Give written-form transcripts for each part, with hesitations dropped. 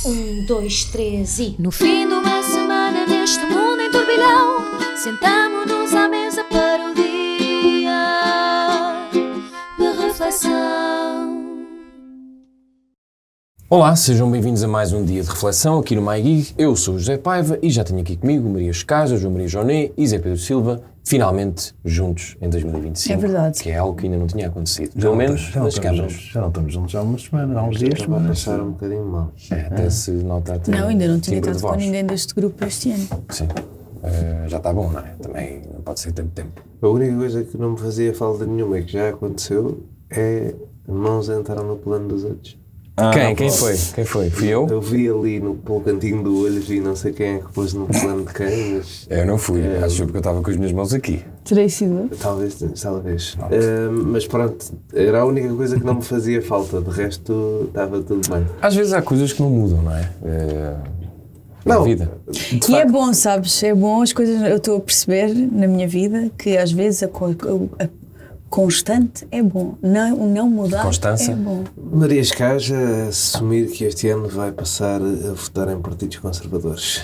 1, 2, 3 e... No fim de uma semana neste mundo em turbilhão, sentamo-nos à mesa para o dia de reflexão. Olá, sejam bem-vindos a mais um dia de reflexão aqui no MyGig. Eu sou o José Paiva e já tenho aqui comigo Maria Escaja, João Maria Joné e Zé Pedro Silva, finalmente juntos em 2025. É verdade. Que é algo que ainda não tinha acontecido. Pelo menos nas câmaras. Já não estamos juntos há umas semanas, há uns dias. Já vai passar um bocadinho mal. Até se nota até. Não, ainda não tinha timbre de estado com voz. ninguém deste grupo este ano. Sim. Já está bom, não é? Também não pode ser tanto tempo. A única coisa que não me fazia falta nenhuma e que já aconteceu é mãos entraram no plano dos outros. Quem foi? Quem foi? Fui eu? Eu vi ali pelo cantinho do olho, vi não sei quem é que pôs no plano de quem, mas Eu não fui, acho porque eu estava com as minhas mãos aqui. Terei sido. talvez. Mas pronto, era a única coisa que não me fazia falta, de resto estava tudo bem. Às vezes há coisas que não mudam, não é? Na Não. vida. E é bom, sabes? É bom as coisas. Eu estou a perceber na minha vida que às vezes a constante é bom. Não mudar Constância. é bom. Maria Escaja assumir que este ano vai passar a votar em partidos conservadores.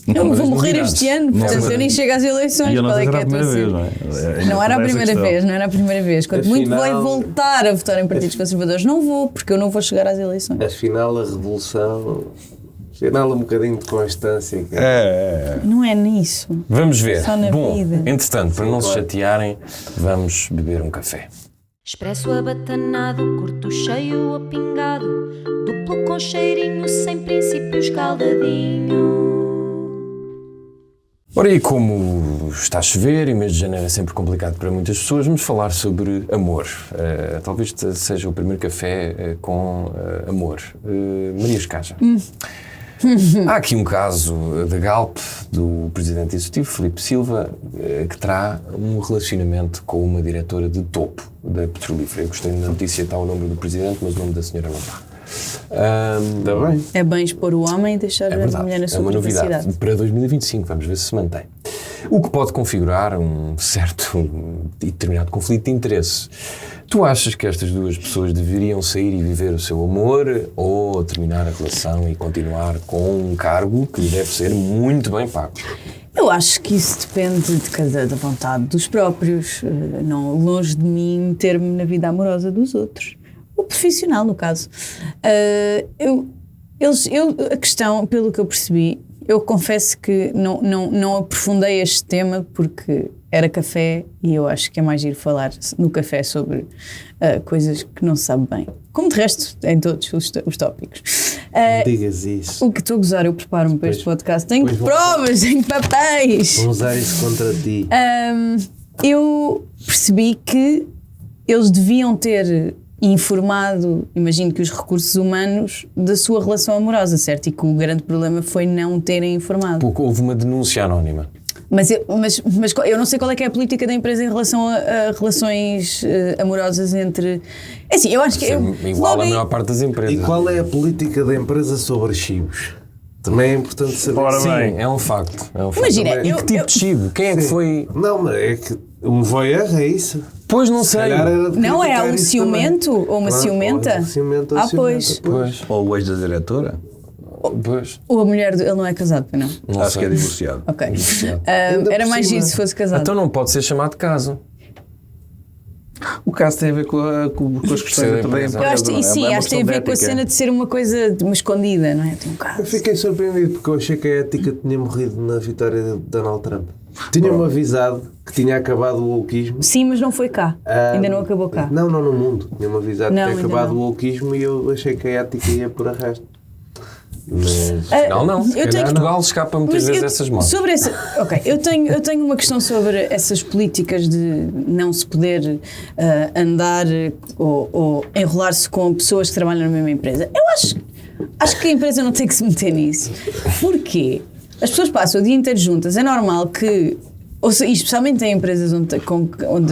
Eu vou morrer novidades. este ano, portanto eu nem chego às eleições. E eu não Qual é sei que se é era a a tua primeira vez, cena? não é? Não era a primeira vez, não era a primeira vez. Quanto muito Afinal- vai voltar a votar em partidos conservadores, não vou, porque eu não vou chegar às eleições. Afinal, a revolução, afinal, um bocadinho de constância. Não é nisso. Vamos ver. Só na Bom, vida. entretanto, para não se claro. chatearem, vamos beber um café. Expresso abatanado, curto cheio ou pingado, duplo com cheirinho, sem princípios caldadinho. Ora, e como está a chover e o mês de janeiro é sempre complicado para muitas pessoas, vamos falar sobre amor. Talvez seja o primeiro café com amor. Maria Escaja. Há aqui um caso da Galp, do presidente executivo, Filipe Silva, que terá um relacionamento com uma diretora de topo da petrolífera. Eu gostei da notícia, está o nome do presidente, mas o nome da senhora não está. Está bem? É bem expor o homem e deixar É a verdade, mulher na é sua uma novidade privacidade. para 2025, vamos ver se se mantém. O que pode configurar um certo e determinado conflito de interesse. Tu achas que estas duas pessoas deveriam sair e viver o seu amor ou terminar a relação e continuar com um cargo que deve ser muito bem pago? Eu acho que isso depende da vontade dos próprios, não longe de mim meter-me na vida amorosa dos outros. O profissional, no caso. A questão, pelo que eu percebi, eu confesso que não aprofundei este tema porque era café e eu acho que é mais giro falar no café sobre coisas que não se sabe bem. Como de resto, em todos os tópicos. Digas isso. O que estou a gozar, eu preparo-me para este podcast. Tenho depois vou- provas, tenho papéis. Vão usar isso contra ti. Eu percebi que eles deviam ter informado, imagino que os recursos humanos, da sua relação amorosa, certo? E que o grande problema foi não terem informado. Pouco houve uma denúncia anónima. Mas eu não sei qual é que é a política da empresa em relação a relações amorosas entre... É assim, eu acho que... Isso é igual à maior parte das empresas. E qual é a política da empresa sobre chibos? Também é importante saber. Ora Sim, bem. é um facto. É um facto. Imagina, E que tipo de chibo? Quem é que Sim. foi? Não, mas é que um voyeur é isso. Pois não Se sei. calhar era de Não, é criticar um isso ciumento também. ou uma Claro, ciumenta? ou um ciumento ou Ah, ciumenta, pois. Pois. Ou o ex da diretora? Pois. Ou a mulher, ele não é casado, pois não? Não Acho sei. que é divorciado. Ok. Divorciado. Ainda Era por mais cima. giro se fosse casado. Então não pode ser chamado de caso. O caso tem a ver com as questões da da empresa. Eu acho, empresa, sim, não é? acho que tem a ver com a ética. cena de ser uma coisa uma escondida, não é? Tem um caso. Eu fiquei surpreendido porque eu achei que a ética tinha morrido na vitória de Donald Trump. Tinham-me avisado que tinha acabado o wokeismo. Sim, mas não foi cá. Ainda não acabou cá. Não no mundo. Tinham-me avisado Não, que ainda tinha acabado não. o wokeismo e eu achei que a ética ia por arrasto. Mas Afinal, não. eu tenho- Portugal escapa muitas Mas vezes eu- essas modas. sobre essa, ok, eu tenho uma questão sobre essas políticas de não se poder andar ou enrolar-se com pessoas que trabalham na mesma empresa. Eu acho que a empresa não tem que se meter nisso. Porquê? As pessoas passam o dia inteiro juntas. É normal que, e especialmente em empresas onde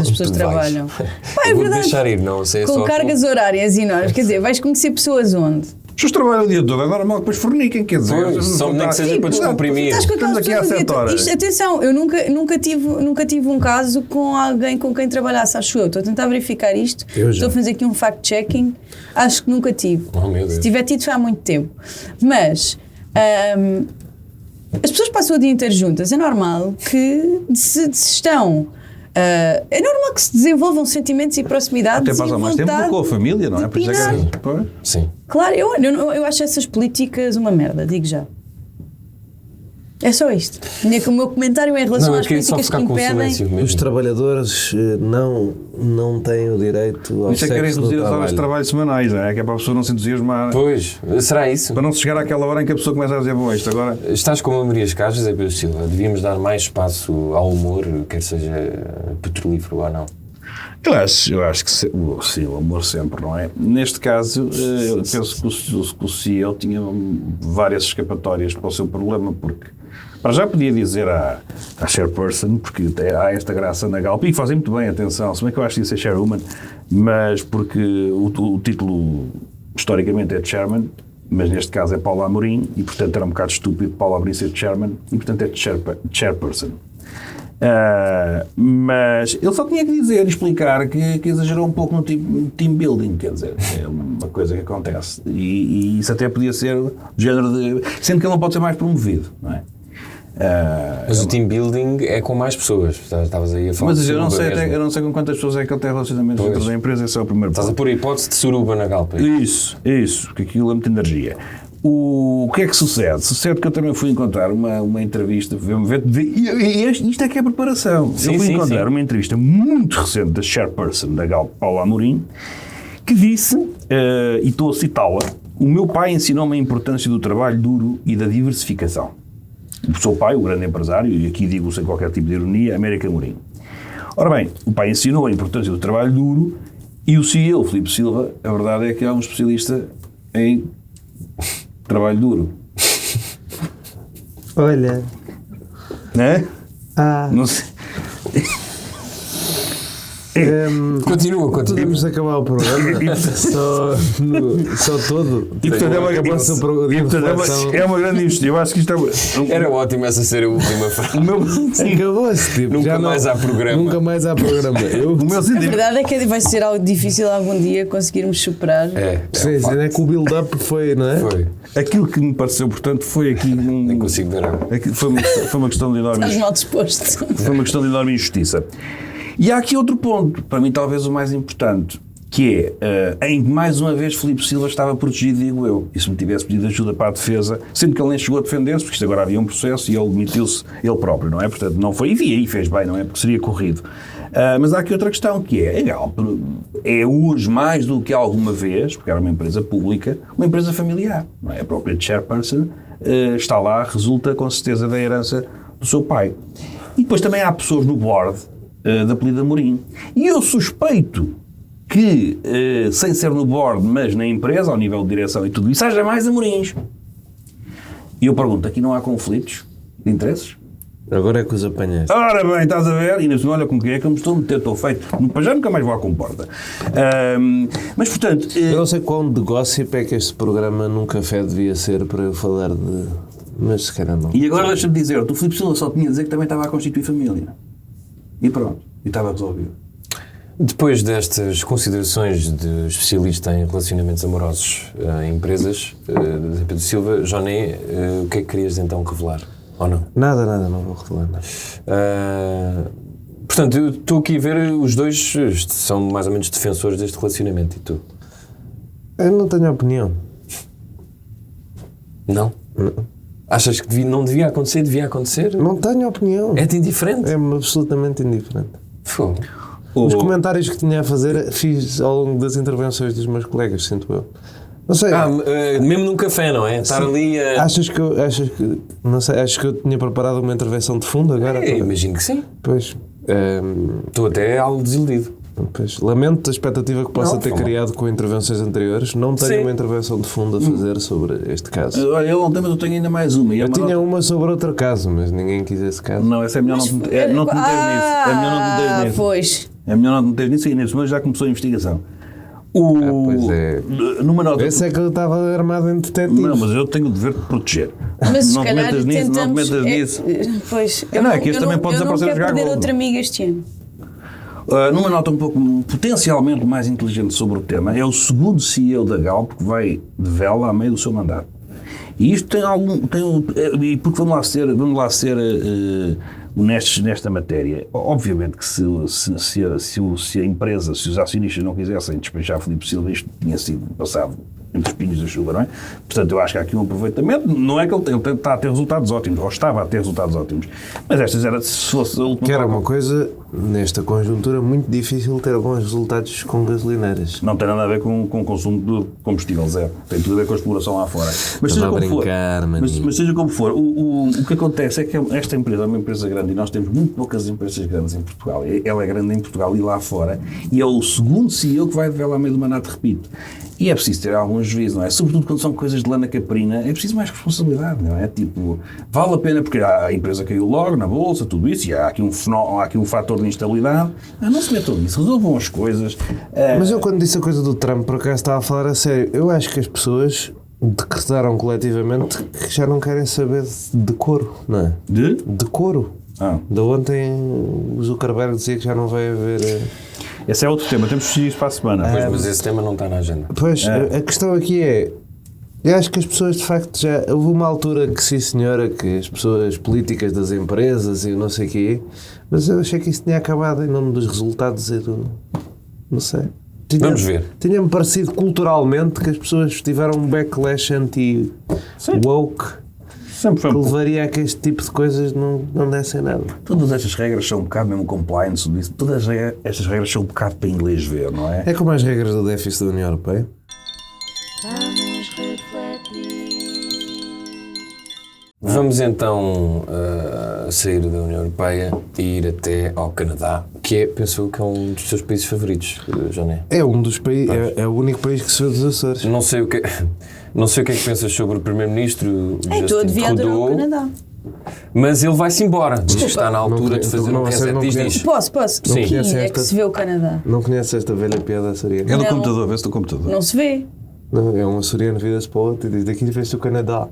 as pessoas tu trabalham. vais. Pá, é Eu vou-te verdade. deixar ir, não sei. Com cargas horárias enormes. Quer dizer, vais conhecer pessoas onde? pessoas trabalham o dia todo, é normal que depois forniquem, quer dizer. Pois, só nem que seja para descomprimir. Estás com aquelas Estamos aqui há pessoas 7 horas. Isto, atenção, eu nunca tive um caso com alguém com quem trabalhasse, acho eu. Estou a tentar verificar isto. Eu já. Estou a fazer aqui um fact-checking. Acho que nunca tive. Oh, meu Deus. Se tiver tido foi há muito tempo. Mas as pessoas passam o dia inteiro juntas. É normal que se estão... é normal que se desenvolvam sentimentos e proximidades. Até passa mais tempo do que com a família, não é? Por isso é que opinar. pois. Sim. Claro, eu acho essas políticas uma merda, digo já. É só isto. O meu comentário é em relação Não, eu às queria só políticas que ficar com o impedem. silêncio Os mesmo. trabalhadores não têm o direito ao Isso é que querem sexo no reduzir as horas de trabalho. trabalho semanais, não é? Que é para a pessoa não se entusiasmar. Pois, será isso? Para não se chegar àquela hora em que a pessoa começa a dizer, bom, isto agora... Estás como a Maria Cajas, é Pedro Silva. Devíamos dar mais espaço ao humor, quer seja petrolífero ou não. Eu acho que sim, o amor sempre, não é? Neste caso, eu penso que o CEO tinha várias escapatórias para o seu problema, porque para já podia dizer à chairperson, porque há esta graça na Galp, e fazem muito bem, atenção, se bem que eu acho que isso é chairwoman, mas porque o título historicamente é chairman, mas neste caso é Paula Amorim, e portanto era um bocado estúpido Paula Amorim ser chairman, e portanto é chairperson. Mas ele só tinha que dizer, explicar que exagerou um pouco no team building, quer dizer, é uma coisa que acontece e isso até podia ser do género de, sendo que ele não pode ser mais promovido, não é? Mas o team building é com mais pessoas. Estavas aí a falar Mas de eu não sei suruba mesmo. eu não sei com quantas pessoas é que ele tem relacionamentos Pois. dentro da empresa, esse é o primeiro Estás a ponto. pôr a hipótese de suruba na Galpa. Isso, porque aquilo é muita energia. O que é que sucede? Sucede que eu também fui encontrar uma entrevista, isto é que é preparação. Sim, eu fui sim, encontrar sim. uma entrevista muito recente da chairperson da Galp, Paula Amorim, que disse, e estou a citá-la, o meu pai ensinou-me a importância do trabalho duro e da diversificação. O seu pai, o grande empresário, e aqui digo sem qualquer tipo de ironia, América Amorim. Ora bem, o pai ensinou a importância do trabalho duro e o CEO, Filipe Silva, a verdade é que é um especialista em trabalho duro. Olha. Não é? Ah. Não sei. Continua. Podemos acabar o programa só todo. E portanto é uma, Acabou-se o programa de e, portanto, reflexão. é uma grande injustiça. Eu acho que isto é... Era ótimo essa ser a última frase. Acabou-se, tipo. Nunca já mais há programa. Nunca mais há programa. O meu A sentido... verdade é que vai ser algo difícil algum dia conseguirmos superar. Sim, um facto. é que o build-up foi, não é? Foi. Aquilo que me pareceu, portanto, foi aqui... Nem consigo ver nada. Foi uma questão de enorme... Estás mal disposto. Foi uma questão de enorme injustiça. E há aqui outro ponto, para mim talvez o mais importante, que é, em que mais uma vez Filipe Silva estava protegido, digo eu, e se me tivesse pedido ajuda para a defesa, sendo que ele nem chegou a defender-se, porque isto agora havia um processo e ele demitiu-se ele próprio, não é? Portanto, não foi, e aí fez bem, não é? Porque seria corrido. Mas há aqui outra questão, que é, a Galp é hoje mais do que alguma vez, porque era uma empresa pública, uma empresa familiar, não é? A própria chairperson está lá, resulta com certeza da herança do seu pai. E depois também há pessoas no board da apelido Amorim. E eu suspeito que, sem ser no board, mas na empresa, ao nível de direção e tudo isso, haja mais Amorins. E eu pergunto, aqui não há conflitos de interesses? Agora é que os apanhaste. Ora bem, estás a ver? E olha com quem é que eu me estou a meter, estou feito. Para já nunca mais vou à comporta. Mas, portanto... Eu não sei quão de gossip é que este programa num café devia ser para eu falar de... Mas se calhar não. E agora deixa-me dizer, o Filipe Silva só tinha a dizer que também estava a constituir família. E pronto, e estava resolvido. Depois destas considerações de especialista em relacionamentos amorosos em empresas, de Pedro Silva, Joné, o que é que querias então revelar? Ou não? Nada, não vou revelar nada. Portanto, eu estou aqui a ver os dois são mais ou menos defensores deste relacionamento. E tu? Eu não tenho opinião. Não? Achas que não devia acontecer? Devia acontecer? Não tenho opinião. É-te indiferente? É-me absolutamente indiferente. Fogo. Os comentários que tinha a fazer fiz ao longo das intervenções dos meus colegas, sinto eu. Não sei. Mesmo num café, não é? Estar ali a... Achas que não sei, achas que eu tinha preparado uma intervenção de fundo agora? Imagino que sim. Pois. Estou até algo desiludido. Pois, lamento a expectativa que possa ter criado com intervenções anteriores. Não tenho Sim. uma intervenção de fundo a fazer sobre este caso. Olha, eu não tenho, mas eu tenho ainda mais uma. Eu tinha uma sobre outro caso, mas ninguém quis esse caso. Não, essa é melhor não te meter nisso. É melhor não te meter nisso. Pois. É melhor não te meter nisso e nesse momento já começou a investigação. Pois é. Numa nota. Esse é que eu estava armado em detetive. Não, mas eu tenho o dever de proteger. Mas se Não te calhar metas nisso, não te tentamos... metas nisso. Pois, Não, é que este também pode eu não desaparecer quero a jogar perder golo. outra amiga este ano. Numa nota um pouco potencialmente mais inteligente sobre o tema, é o segundo CEO da Galp que vai de vela a meio do seu mandato. E isto e porque vamos lá ser honestos nesta matéria. Obviamente que se a empresa, se os acionistas não quisessem despachar Filipe Silva, isto tinha sido passado entre os pinhos da chuva, não é? Portanto, eu acho que há aqui um aproveitamento. Não é que ele está a ter resultados ótimos, ou estava a ter resultados ótimos, mas estas era, se fosse a última... Que era uma coisa, nesta conjuntura, muito difícil ter bons resultados com gasolineiras. Não tem nada a ver com o consumo de combustível zero. Tem tudo a ver com a exploração lá fora. Mas Estás seja a como for, brincar, maninho. mas seja como for, o que acontece é que esta empresa é uma empresa grande e nós temos muito poucas empresas grandes em Portugal. Ela é grande em Portugal e lá fora, e é o segundo CEO que vai de vela a meio do mandato, repito. E é preciso ter algum juízo, não é? Sobretudo quando são coisas de lana caprina, é preciso mais responsabilidade, não é? Tipo, vale a pena porque a empresa caiu logo na bolsa, tudo isso, e há aqui um fator de instabilidade. Não se metam nisso, resolvam as coisas. Mas eu, quando disse a coisa do Trump, por acaso estava a falar a sério. Eu acho que as pessoas decretaram coletivamente que já não querem saber de couro, não é? De couro. De ontem o Zuckerberg dizia que já não vai haver... Esse é outro tema, temos que seguir isso para a semana. Pois, mas esse tema não está na agenda. Pois, a questão aqui é... Eu acho que as pessoas, de facto, já... Houve uma altura que, sim senhora, que as pessoas políticas das empresas e não sei o quê, mas eu achei que isso tinha acabado em nome dos resultados e do... Não sei. Vamos ver. Tinha-me parecido culturalmente que as pessoas tiveram um backlash anti-woke Sempre foi que levaria a que este tipo de coisas não dessem nada. Todas estas regras são um bocado mesmo compliance, todas estas regras são um bocado para inglês ver, não é? É como as regras do déficit da União Europeia. Vamos refletir. Vamos então sair da União Europeia e ir até ao Canadá, que penso que é um dos teus países favoritos, Joné. É um dos países, é o único país que se vê dos Açores. Não sei o que é que pensas sobre o Primeiro-Ministro Estou a Justin devia adorar o Trudeau, Canadá. mas ele vai-se embora. Diz que está na altura de fazer um reset. Diz. Posso? Sim. Aqui conhece é esta? que se vê o Canadá. Não conheces esta velha piada açoriana? É do Não. computador, vê-se do computador. Não se vê. Não, é um açoriano vira-se para o outro e diz: daqui vê-se o Canadá.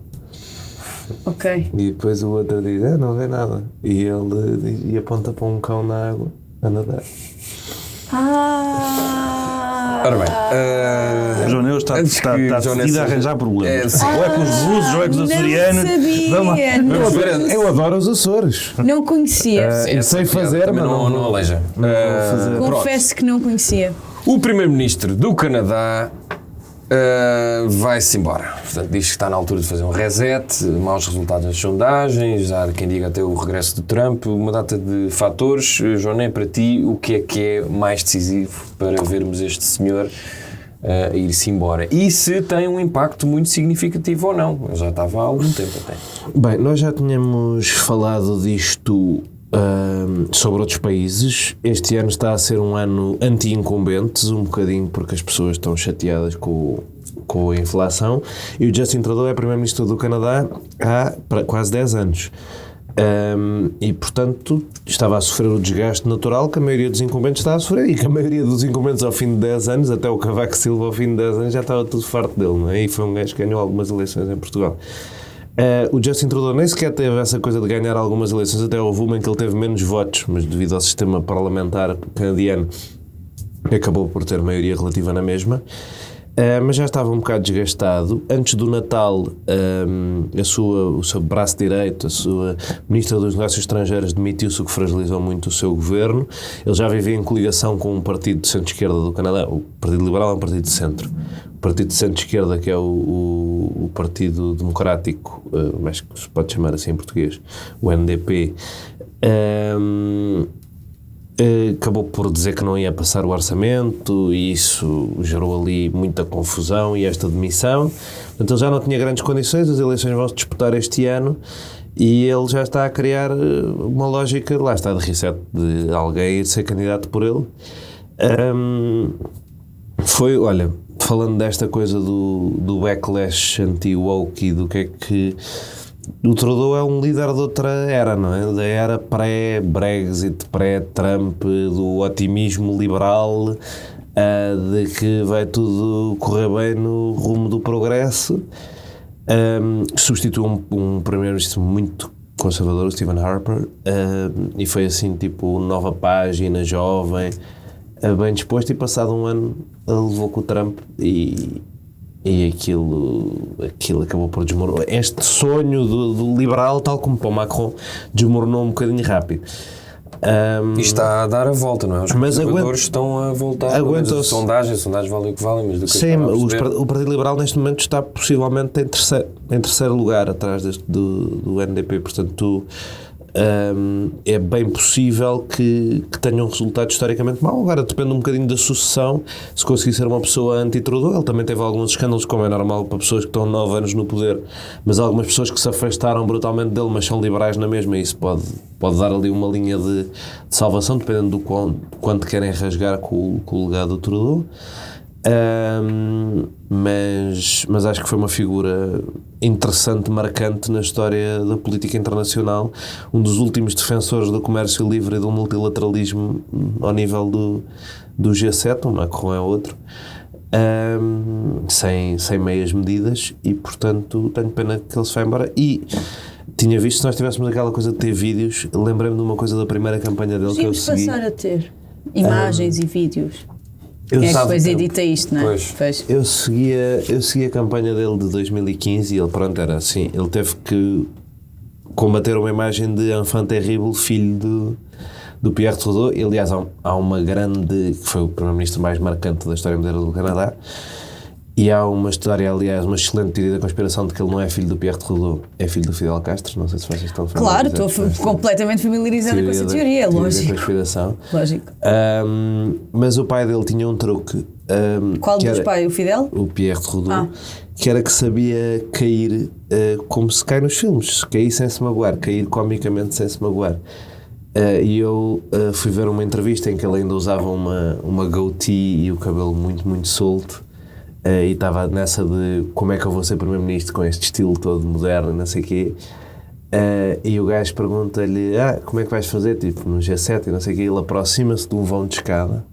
Ok. E depois o outro diz: não vê nada. E ele diz, e aponta para um cão na água a nadar. Ora bem, João Neus está antes que João decidido a Neus arranjar problemas. sim. Ou é com os russos, ou é com os Não açorianos. sabia. Vamos lá. Eu adoro os Açores. Não conhecia. Eu sei fazer, também mas não aleija. Confesso que não conhecia. O Primeiro-Ministro do Canadá vai-se embora. Portanto, diz que está na altura de fazer um reset, maus resultados nas sondagens, há quem diga até o regresso de Trump, uma data de fatores. Joné, para ti, o que é mais decisivo para vermos este senhor a ir-se embora? E se tem um impacto muito significativo ou não? Eu já estava há algum tempo até. Bem, nós já tínhamos falado disto sobre outros países. Este ano está a ser um ano anti-incumbentes, um bocadinho porque as pessoas estão chateadas com a inflação, e o Justin Trudeau é Primeiro-Ministro do Canadá há quase 10 anos. E, portanto, estava a sofrer o desgaste natural que a maioria dos incumbentes está a sofrer, e que a maioria dos incumbentes ao fim de 10 anos, até o Cavaco Silva ao fim de 10 anos, já estava tudo farto dele, não é? E foi um gajo que ganhou algumas eleições em Portugal. O Justin Trudeau nem sequer teve essa coisa de ganhar algumas eleições, até houve uma em que ele teve menos votos, mas devido ao sistema parlamentar canadiano acabou por ter maioria relativa na mesma. Mas já estava um bocado desgastado. Antes do Natal, o seu braço direito, a sua Ministra dos Negócios Estrangeiros, demitiu-se, o que fragilizou muito o seu governo. Ele já vivia em coligação com um partido de centro-esquerda do Canadá. O Partido Liberal é um partido de centro. O partido de centro-esquerda, que é o Partido Democrático, mas que se pode chamar assim em português, o NDP, acabou por dizer que não ia passar o orçamento, e isso gerou ali muita confusão e esta demissão. Portanto, ele já não tinha grandes condições, as eleições vão-se disputar este ano, e ele já está a criar uma lógica, lá está, de reset, de alguém ir ser candidato por ele. Olha, falando desta coisa do backlash anti-woke e do que é que... O Trudeau é um líder de outra era, não é? Da era pré-Brexit, pré-Trump, do otimismo liberal. de que vai tudo correr bem no rumo do progresso. Substituiu um primeiro-ministro muito conservador, o Stephen Harper, e foi assim, tipo, nova página, jovem, bem disposto, e passado um ano levou com o Trump e aquilo acabou por desmoronar. Este sonho do liberal, tal como para o Macron, desmoronou um bocadinho rápido. E está a dar a volta, não é? Os mas conservadores estão a voltar. As sondagens valem o que valem, mas do que sim, o Partido Liberal neste momento está possivelmente em terceiro lugar, atrás do NDP, portanto é bem possível que tenha um resultado historicamente mau. Agora depende um bocadinho da sucessão. Se conseguir ser uma pessoa anti-Trudeau, ele também teve alguns escândalos, como é normal para pessoas que estão 9 anos no poder, mas algumas pessoas que se afastaram brutalmente dele, mas são liberais na mesma, e isso pode dar ali uma linha de salvação, dependendo do quanto querem rasgar com o legado do Trudeau. Mas acho que foi uma figura interessante, marcante na história da política internacional, um dos últimos defensores do comércio livre e do multilateralismo ao nível do G7. O Macron é outro, sem meias medidas, e portanto tenho pena que ele se vá embora. E tinha visto, se nós tivéssemos aquela coisa de ter vídeos, lembrei-me de uma coisa da primeira campanha dele que eu segui. Passar a ter imagens e vídeos. Que depois edita isto, não é? Pois. Eu segui a campanha dele de 2015 e ele, pronto, era assim. Ele teve que combater uma imagem de enfant terrible, filho do Pierre Trudeau. E, aliás, há uma grande, que foi o primeiro-ministro mais marcante da história moderna do Canadá, e há uma história, aliás, uma excelente teoria da conspiração de que ele não é filho do Pierre Trudeau, é filho do Fidel Castro. Não sei se vocês estão familiarizados. Claro, estou completamente familiarizada com essa teoria, lógico. Da conspiração. Lógico. Mas o pai dele tinha um truque. Qual dos pais? O Fidel? O Pierre Trudeau. Que era que sabia cair como se cai nos filmes, cair sem se magoar, cair comicamente sem se magoar. E eu fui ver uma entrevista em que ele ainda usava uma goatee e o cabelo muito, muito solto. E estava nessa de como é que eu vou ser primeiro-ministro com este estilo todo moderno, não sei o quê. E o gajo pergunta-lhe, como é que vais fazer, tipo, no G7 e não sei o quê. Ele aproxima-se de um vão de escada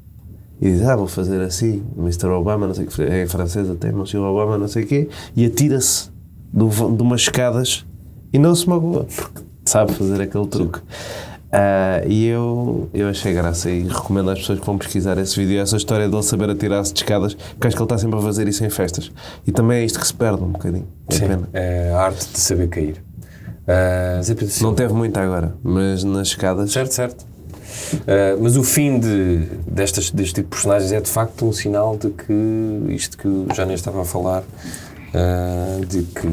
e diz, vou fazer assim, Mr. Obama, não sei o que, é em francês até, Monsieur Obama, não sei o quê, e atira-se de umas escadas e não se magoa, porque sabe fazer aquele truque. E eu achei graça e recomendo às pessoas que vão pesquisar esse vídeo, essa história dele saber atirar-se de escadas, porque acho que ele está sempre a fazer isso em festas. E também é isto que se perde um bocadinho. Sim, é a arte de saber cair. Não teve muito agora, mas nas escadas... Certo. Mas o fim deste tipo de personagens é de facto um sinal de que isto que o Jânio estava a falar, de que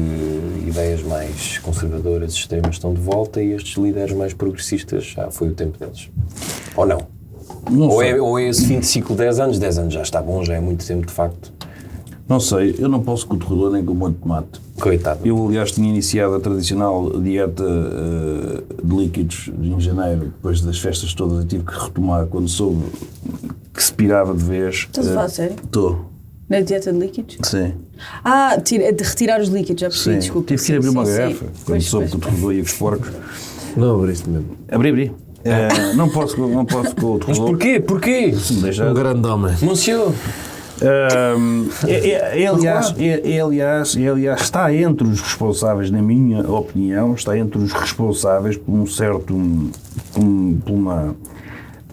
ideias mais conservadoras, extremas estão de volta, e estes líderes mais progressistas já foi o tempo deles. Ou não? Ou é esse fim de ciclo de 10 anos já está bom, já é muito tempo de facto. Não sei, eu não posso com o Trudeau nem com o molho de tomate. Coitado. Eu, aliás, tinha iniciado a tradicional dieta de líquidos em janeiro, depois das festas todas, eu tive que retomar quando soube que se pirava de vez. Estás a falar sério? Estou. Na dieta de líquidos? Sim. De retirar os líquidos, já percebi, desculpa. Tive que ir abrir uma garrafa, quando soube que o Trudeau ia com os porcos. Não abriste mesmo. Abri. Não posso com o Trudeau. Mas porquê? Se me deixar... Um grande homem. Monsieur! Aliás, está entre os responsáveis, na minha opinião, está entre os responsáveis por um certo... por uma...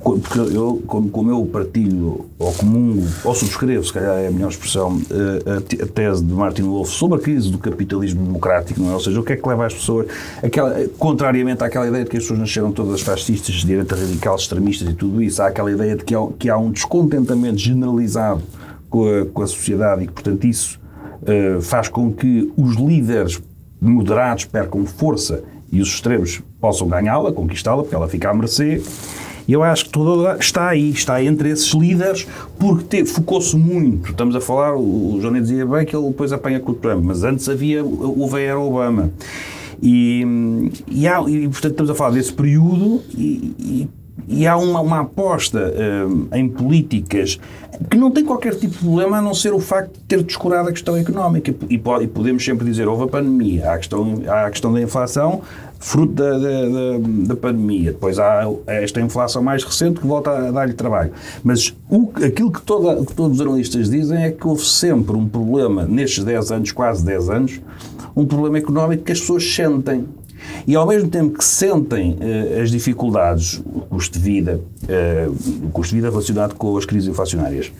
Porque eu, como eu partilho, ou comungo, ou subscrevo, se calhar é a melhor expressão, a tese de Martin Wolf sobre a crise do capitalismo democrático, não é? Ou seja, o que é que leva as pessoas, contrariamente àquela ideia de que as pessoas nasceram todas fascistas, de direita radical, extremistas e tudo isso, há aquela ideia de que há um descontentamento generalizado com a sociedade e que, portanto, isso faz com que os líderes moderados percam força e os extremos possam ganhá-la, conquistá-la, porque ela fica à mercê. E eu acho que toda está entre esses líderes, porque focou-se muito. Estamos a falar, o Johnny dizia bem que ele depois apanha com o Trump, mas antes era Obama. E portanto estamos a falar desse período e E há uma aposta em políticas que não tem qualquer tipo de problema a não ser o facto de ter descurado a questão económica. E podemos sempre dizer, houve a pandemia, há a questão da inflação, fruto da pandemia. Depois há esta inflação mais recente que volta a dar-lhe trabalho. Mas aquilo que todos os analistas dizem é que houve sempre um problema, nestes 10 anos, quase 10 anos, um problema económico que as pessoas sentem. E ao mesmo tempo que sentem as dificuldades, o custo de vida relacionado com as crises inflacionárias,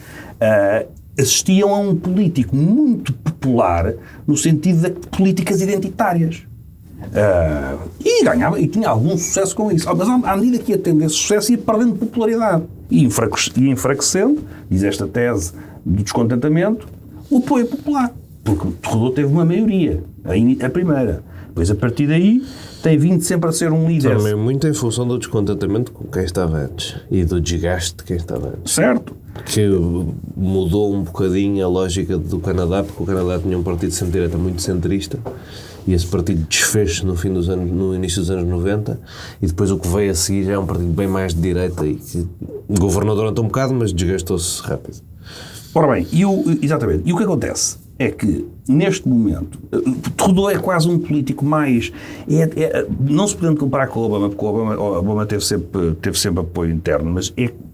assistiam a um político muito popular no sentido de políticas identitárias. E ganhava, e tinha algum sucesso com isso. Mas à medida que ia tendo esse sucesso, ia perdendo popularidade. E enfraquecendo, diz esta tese do descontentamento, o apoio popular. Porque Trudeau teve uma maioria, a primeira. Depois, a partir daí, tem vindo sempre a ser um líder. Também muito em função do descontentamento com quem estava antes e do desgaste de quem estava antes. Certo. Que mudou um bocadinho a lógica do Canadá, porque o Canadá tinha um partido de centro-direita muito centrista e esse partido desfez-se no início dos anos 90 e depois o que veio a seguir já é um partido bem mais de direita e que governou durante um bocado, mas desgastou-se rápido. Ora bem, exatamente. E o que acontece é que, neste momento, Trudeau é quase um político mais... não se podendo comparar com o Obama, porque o Obama teve sempre apoio interno,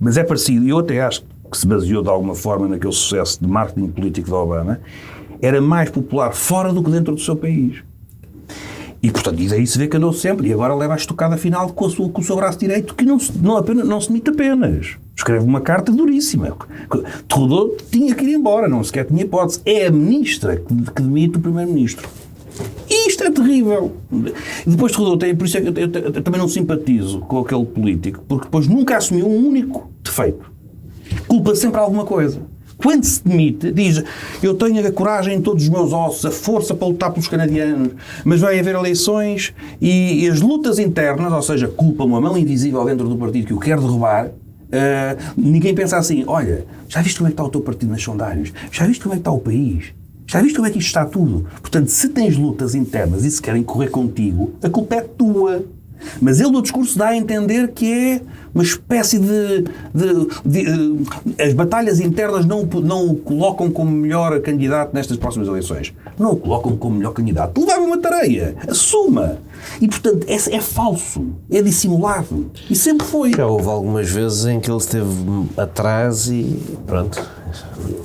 mas é parecido, e eu até acho que se baseou de alguma forma naquele sucesso de marketing político do Obama, era mais popular fora do que dentro do seu país. E, portanto, e daí se vê que andou sempre, e agora leva a estocada final com o seu braço direito, que não se demite apenas. Escreve uma carta duríssima. Trudeau tinha que ir embora, não sequer tinha hipótese. É a ministra que demite o primeiro-ministro. E isto é terrível. E depois Trudeau tem, por isso é que eu também não simpatizo com aquele político, porque depois nunca assumiu um único defeito. Culpa sempre alguma coisa. Quando se demite, diz, eu tenho a coragem em todos os meus ossos, a força para lutar pelos canadianos, mas vai haver eleições e as lutas internas, ou seja, culpa uma mão invisível dentro do partido que o quer derrubar. Ninguém pensa assim, olha, já viste como é que está o teu partido nas sondagens? Já viste como é que está o país? Já viste como é que isto está tudo? Portanto, se tens lutas internas e se querem correr contigo, a culpa é tua. Mas ele no discurso dá a entender que é uma espécie as batalhas internas não o colocam como melhor candidato nestas próximas eleições. Não o colocam como melhor candidato. Levava uma tareia. Assuma. E, portanto, é falso. É dissimulado. E sempre foi. Já houve algumas vezes em que ele esteve atrás e pronto.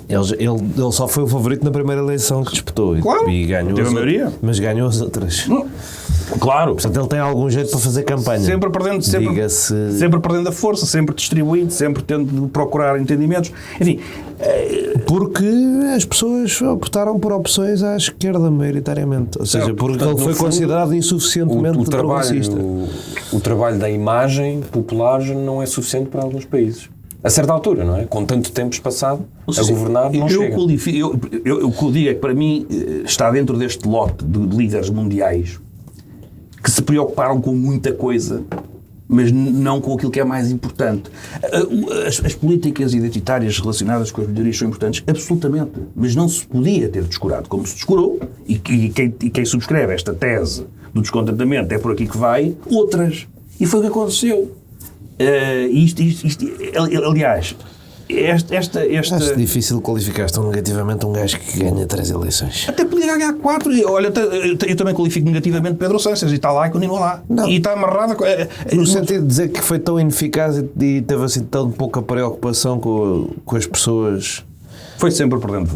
Ele só foi o favorito na primeira eleição que disputou. Claro. E ganhou teve a maioria. Mas ganhou as outras. Claro. Portanto, ele tem algum jeito para fazer campanha. Sempre perdendo a força, sempre distribuindo, sempre tendo de procurar entendimentos. Enfim. Porque as pessoas optaram por opções à esquerda, maioritariamente. Ou seja, porque ele foi considerado insuficientemente progressista. O trabalho da imagem popular não é suficiente para alguns países. A certa altura, não é? Com tanto tempo passado a governar, não chega. O que eu digo é que, para mim, está dentro deste lote de líderes mundiais que se preocuparam com muita coisa, mas não com aquilo que é mais importante. As políticas identitárias relacionadas com as melhorias são importantes, absolutamente, mas não se podia ter descurado como se descurou, e quem subscreve esta tese do descontentamento é por aqui que vai, outras. E foi o que aconteceu. Aliás, Acho difícil qualificar tão negativamente um gajo que ganha 3 eleições. Até podia ganhar 4. Olha, eu também qualifico negativamente Pedro Sánchez, e está lá e continua lá. Não. E está amarrado. No sentido de dizer que foi tão ineficaz e teve assim tão pouca preocupação com as pessoas. Foi sempre perdendo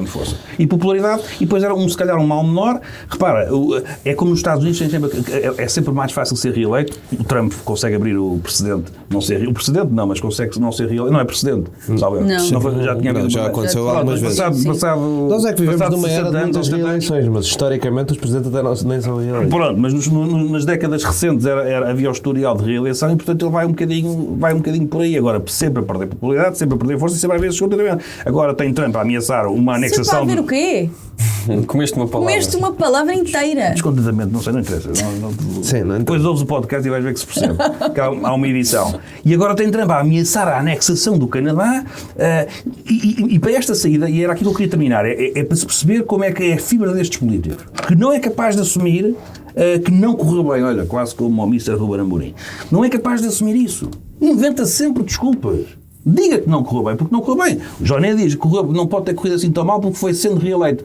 força. E popularidade, e depois era se calhar um mal menor. Repara, é como nos Estados Unidos, é sempre mais fácil ser reeleito. O Trump consegue abrir o precedente, o precedente não, mas consegue não ser reeleito. Não é precedente, sabe? Já aconteceu algumas vezes. Nós é que vivemos numa era de muitas reeleições, mas historicamente os presidentes até nem são reeleitos. Pronto, mas nas décadas recentes havia o historial de reeleição e, portanto, ele vai um bocadinho por aí. Agora, sempre a perder popularidade, sempre a perder força e sempre a ver segunda vez. escondidamente. Agora tem Trump a ameaçar uma Você está a anexação... ver o quê? Comeste uma palavra. Comeste uma palavra inteira. Escondidamente, não sei, não interessa. Sim, não Depois ouves o podcast e vais ver que se percebe. Que há uma edição. E agora tem Trump a ameaçar a anexação do Canadá e para esta saída, e era aquilo que eu queria terminar, é para se perceber como é que é a fibra destes políticos, que não é capaz de assumir que não correu bem, olha, quase como o Mr. Ruben Amorim. Não é capaz de assumir isso. Inventa sempre desculpas. Diga que não correu bem, porque não correu bem. O Joné diz que não pode ter corrido assim tão mal porque foi sendo reeleito.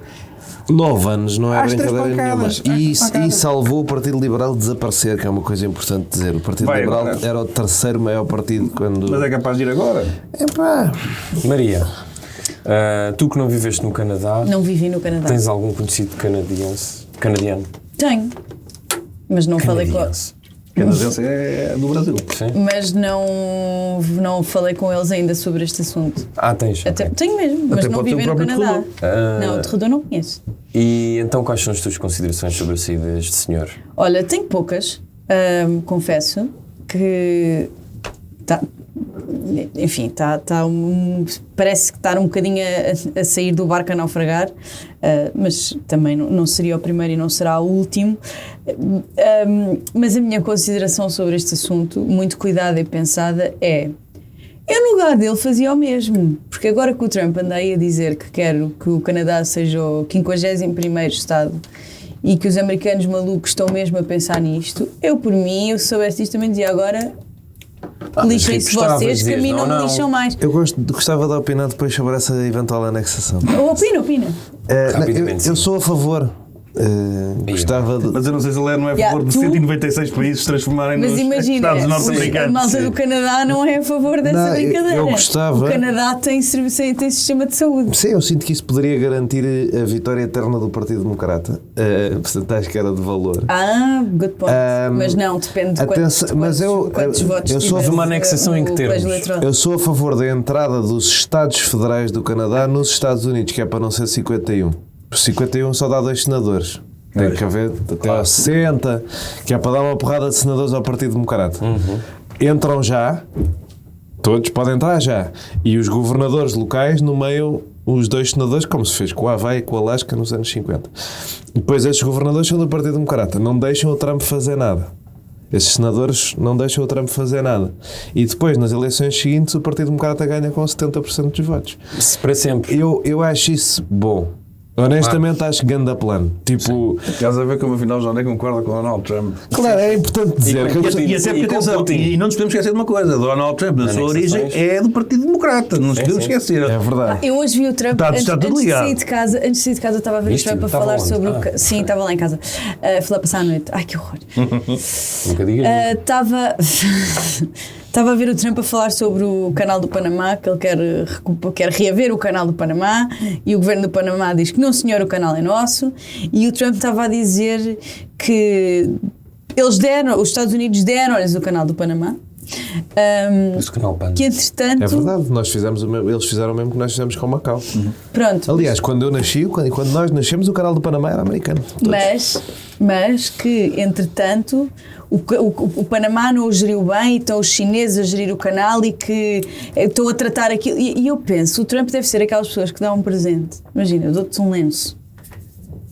9 anos, não é Às brincadeira três nenhuma. pancadas, E salvou o Partido Liberal de desaparecer, que é uma coisa importante dizer. O Partido Liberal era o terceiro maior partido quando... Mas é capaz de ir agora? Epá. Maria, tu que não viveste no Canadá, Não vivi no Canadá. tens algum conhecido canadiano? Tenho. Mas não falei com... Canadiense. Canadense é do Brasil. Sim. Mas não falei com eles ainda sobre este assunto. Tens. Até, ok. tenho mesmo, mas Até não pode ter vivi o no próprio Canadá. Terredor. Não, o Terredor não conheço. E então quais são as tuas considerações sobre a saída deste senhor? Olha, tenho poucas, confesso, que parece que está um bocadinho a sair do barco a naufragar, mas também não seria o primeiro e não será o último. Mas a minha consideração sobre este assunto, muito cuidada e pensada, é: eu no lugar dele fazia o mesmo, porque agora que o Trump anda aí a dizer que quer que o Canadá seja o 51º Estado e que os americanos malucos estão mesmo a pensar nisto, eu por mim, eu soubesse disto também dizia agora: lixem-se vocês, que a mim não me lixam mais. Eu gostava de opinar depois sobre essa eventual anexação. Opina. Rapidamente, Eu sim. sou a favor. Gostava de... Mas eu não sei se ele não é a favor de tu- 196 países se transformarem Mas nos imagina, Estados a norte-americanos. malta do Canadá não é a favor dessa Não, brincadeira. eu gostava. O Canadá tem sistema de saúde. Sim, eu sinto que isso poderia garantir a vitória eterna do Partido Democrata. Portanto, acho que era de valor. Good point. Mas não, depende de quantos votos eu sou tiver uma anexação em que o termos? colégio eleitoral. Eu sou a favor da entrada dos Estados Federais do Canadá nos Estados Unidos, que é para não ser 51. Por 51 só dá 2 senadores. Tem que haver até aos 60, que é para dar uma porrada de senadores ao Partido Democrata. Entram já, todos podem entrar já. E os governadores locais nomeiam os 2 senadores, como se fez com o Havaí e com o Alasca nos anos 50. Depois esses governadores são do Partido Democrata. Não deixam o Trump fazer nada. Esses senadores não deixam o Trump fazer nada. E depois, nas eleições seguintes, o Partido Democrata ganha com 70% dos votos. Para sempre. Eu acho isso bom. Honestamente, acho ganda plano. Tipo, Estás a ver como afinal João concorda com o Donald Trump. claro, é importante dizer que E até porque, atenção, e não nos podemos esquecer de uma coisa: Donald Trump, na sua origem, é do Partido Democrata. Não nos podemos esquecer. é verdade. Eu hoje vi o Trump, Está tudo antes de ligado. sair de casa, eu estava a ver Viste? o Trump a Estava falar onde? sobre Ah. Sim, estava lá em casa. Fui lá passar a noite. Ai, que horror. Nunca digas. Estava a ver o Trump a falar sobre o canal do Panamá, que ele quer reaver o canal do Panamá, e o governo do Panamá diz que não, senhor, o canal é nosso, e o Trump estava a dizer que os Estados Unidos deram-lhes o canal do Panamá. Esse canal Pan. Que entretanto, É verdade, nós fizemos eles fizeram o mesmo que nós fizemos com Macau. pronto, Aliás, quando eu nasci, quando nós nascemos, o canal do Panamá era americano. Todos. mas que entretanto o Panamá não o geriu bem e estão os chineses a gerir o canal e que estão a tratar aquilo, e eu penso, o Trump deve ser aquelas pessoas que dão um presente, imagina, eu dou-te um lenço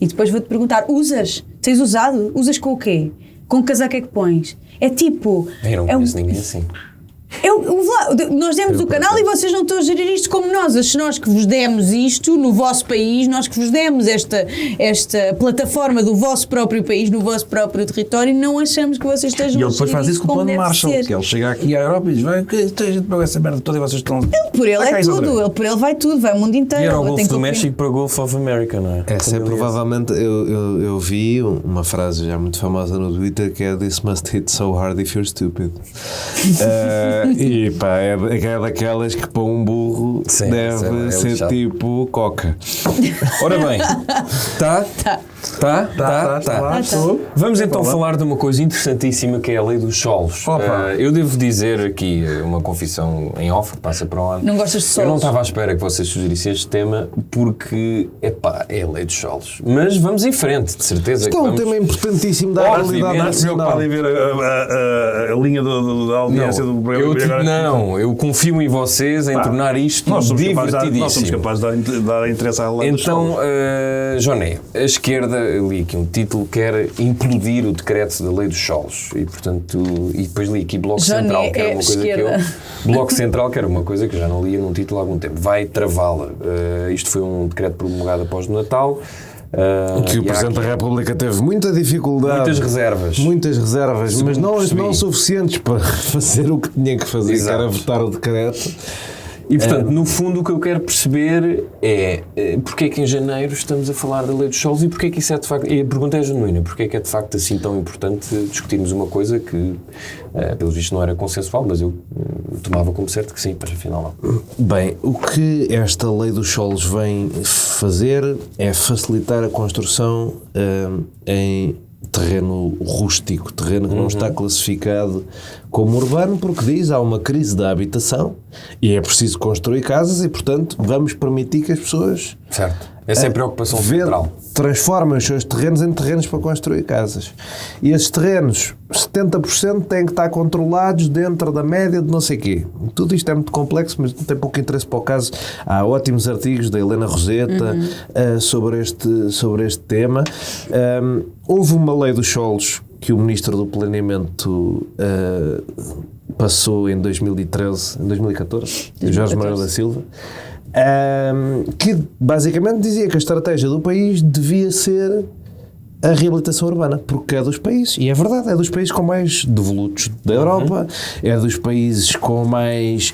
e depois vou-te perguntar: usas? Tens usado? Usas com o quê? Com que casaco é que pões? É tipo... Eu não conheço ninguém assim. Nós demos o canal e vocês não estão a gerir isto como nós. Se nós que vos demos isto no vosso país, nós que vos demos esta plataforma do vosso próprio país, no vosso próprio território, não achamos que vocês estejam E a ele depois gerir faz isso com o como plano deve Marshall, ser. que ele chega aqui à Europa e diz: vai, que a gente pegou essa merda toda e vocês estão... Por ele Vai cá é isso outra tudo, vez. por ele vai tudo, vai o mundo inteiro. E era o Ele Golfo tem que do opinar. México para o Golfo of America, não é? Essa é Como ele provavelmente, eu vi uma frase já muito famosa no Twitter que é: "This must hit so hard if you're stupid." E pá, é daquelas que para um burro Sim, deve é ser lixado. tipo coca. Ora bem, tá? Tá? Tá. Vamos então falar de uma coisa interessantíssima que é a lei dos solos. Eu devo dizer aqui uma confissão em off, que passa para o ano. Não gostas de solos? Eu não estava à espera que vocês sugerissem este tema porque, é a lei dos solos. Mas vamos em frente, de certeza. Isto é um tema importantíssimo da realidade nacional. Podem ver a linha da audiência do programa. Eu confio em vocês em tornar isto divertidíssimo. Nós somos capazes de dar interesse à lei dos solos. Então, Joné, a esquerda, li aqui um título, quer implodir o decreto da lei dos solos e, portanto, e depois li aqui Bloco Central, que era uma coisa Bloco Central, que era uma coisa que eu já não lia num título há algum tempo. Vai travá-la. Isto foi um decreto promulgado após o Natal. Que o Presidente da República teve muita dificuldade. Muitas reservas. Mas não suficientes para fazer o que tinha que fazer, que era votar o decreto. E, portanto, no fundo, o que eu quero perceber é porque é que em janeiro estamos a falar da lei dos solos e porque é que isso é de facto... E a pergunta é genuína. Porque é que é de facto assim tão importante discutirmos uma coisa que, pelo visto, não era consensual, mas eu tomava como certo que sim, mas afinal não. Bem, o que esta lei dos solos vem fazer é facilitar a construção em terreno rústico, terreno que não está classificado como urbano, porque diz há uma crise da habitação e é preciso construir casas e, portanto, vamos permitir que as pessoas... Certo. Essa é a preocupação central. Transformem os seus terrenos em terrenos para construir casas. E esses terrenos, 70% têm que estar controlados dentro da média de não sei quê. Tudo isto é muito complexo, mas não tem pouco interesse para o caso. Há ótimos artigos da Helena Roseta sobre este tema. Houve uma lei dos solos que o Ministro do Planeamento passou em 2014, Jorge Moreira da Silva, que basicamente dizia que a estratégia do país devia ser a reabilitação urbana, porque é dos países, e é verdade, é dos países com mais devolutos da Europa, é dos países com mais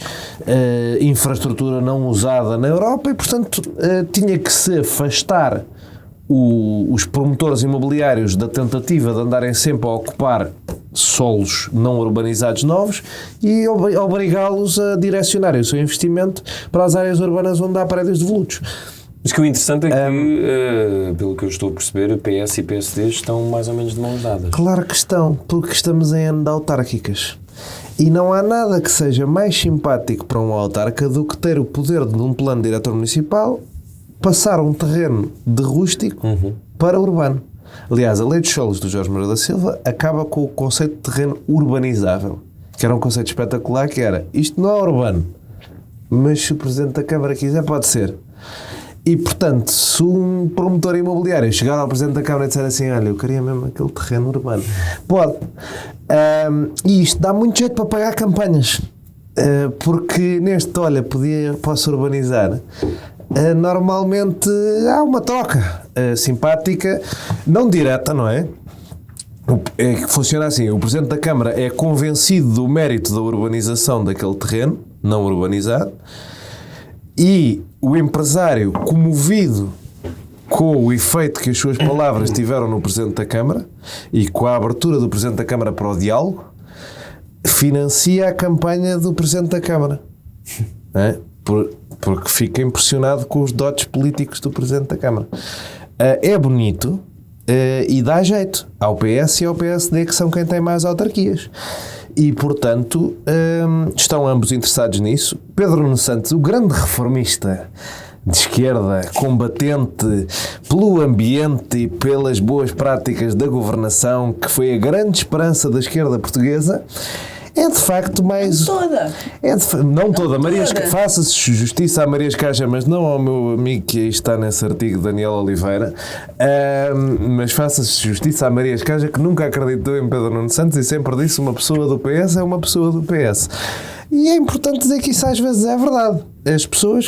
infraestrutura não usada na Europa e, portanto, tinha que se afastar os promotores imobiliários da tentativa de andarem sempre a ocupar solos não urbanizados novos e obrigá-los a direcionarem o seu investimento para as áreas urbanas onde há prédios devolutos. Mas que o interessante é que, pelo que eu estou a perceber, PS e PSD estão mais ou menos de mãos dadas. Claro que estão, porque estamos em ano de autárquicas. E não há nada que seja mais simpático para um autarca do que ter o poder de um plano diretor municipal passar um terreno de rústico para urbano. Aliás, a lei dos solos do Jorge Moreira da Silva acaba com o conceito de terreno urbanizável, que era um conceito espetacular, que era, isto não é urbano, mas se o Presidente da Câmara quiser, pode ser. E, portanto, se um promotor imobiliário chegar ao Presidente da Câmara e disser assim, olha, eu queria mesmo aquele terreno urbano, pode. E isto dá muito jeito para pagar campanhas, porque neste, olha, posso urbanizar. Normalmente há uma troca simpática, não direta, não é? É que funciona assim, o Presidente da Câmara é convencido do mérito da urbanização daquele terreno não urbanizado e o empresário, comovido com o efeito que as suas palavras tiveram no Presidente da Câmara e com a abertura do Presidente da Câmara para o diálogo, financia a campanha do Presidente da Câmara. Porque fica impressionado com os dotes políticos do Presidente da Câmara. É bonito e dá jeito ao PS e ao PSD, que são quem tem mais autarquias. E, portanto, estão ambos interessados nisso. Pedro Nuno Santos, o grande reformista de esquerda, combatente pelo ambiente e pelas boas práticas da governação, que foi a grande esperança da esquerda portuguesa, é de facto mais... Não toda. Faça-se justiça a Maria Escaja, mas não ao meu amigo que aí está nesse artigo, Daniel Oliveira, mas faça-se justiça a Maria Escaja, que nunca acreditou em Pedro Nuno Santos e sempre disse uma pessoa do PS é uma pessoa do PS. E é importante dizer que isso às vezes é verdade. As pessoas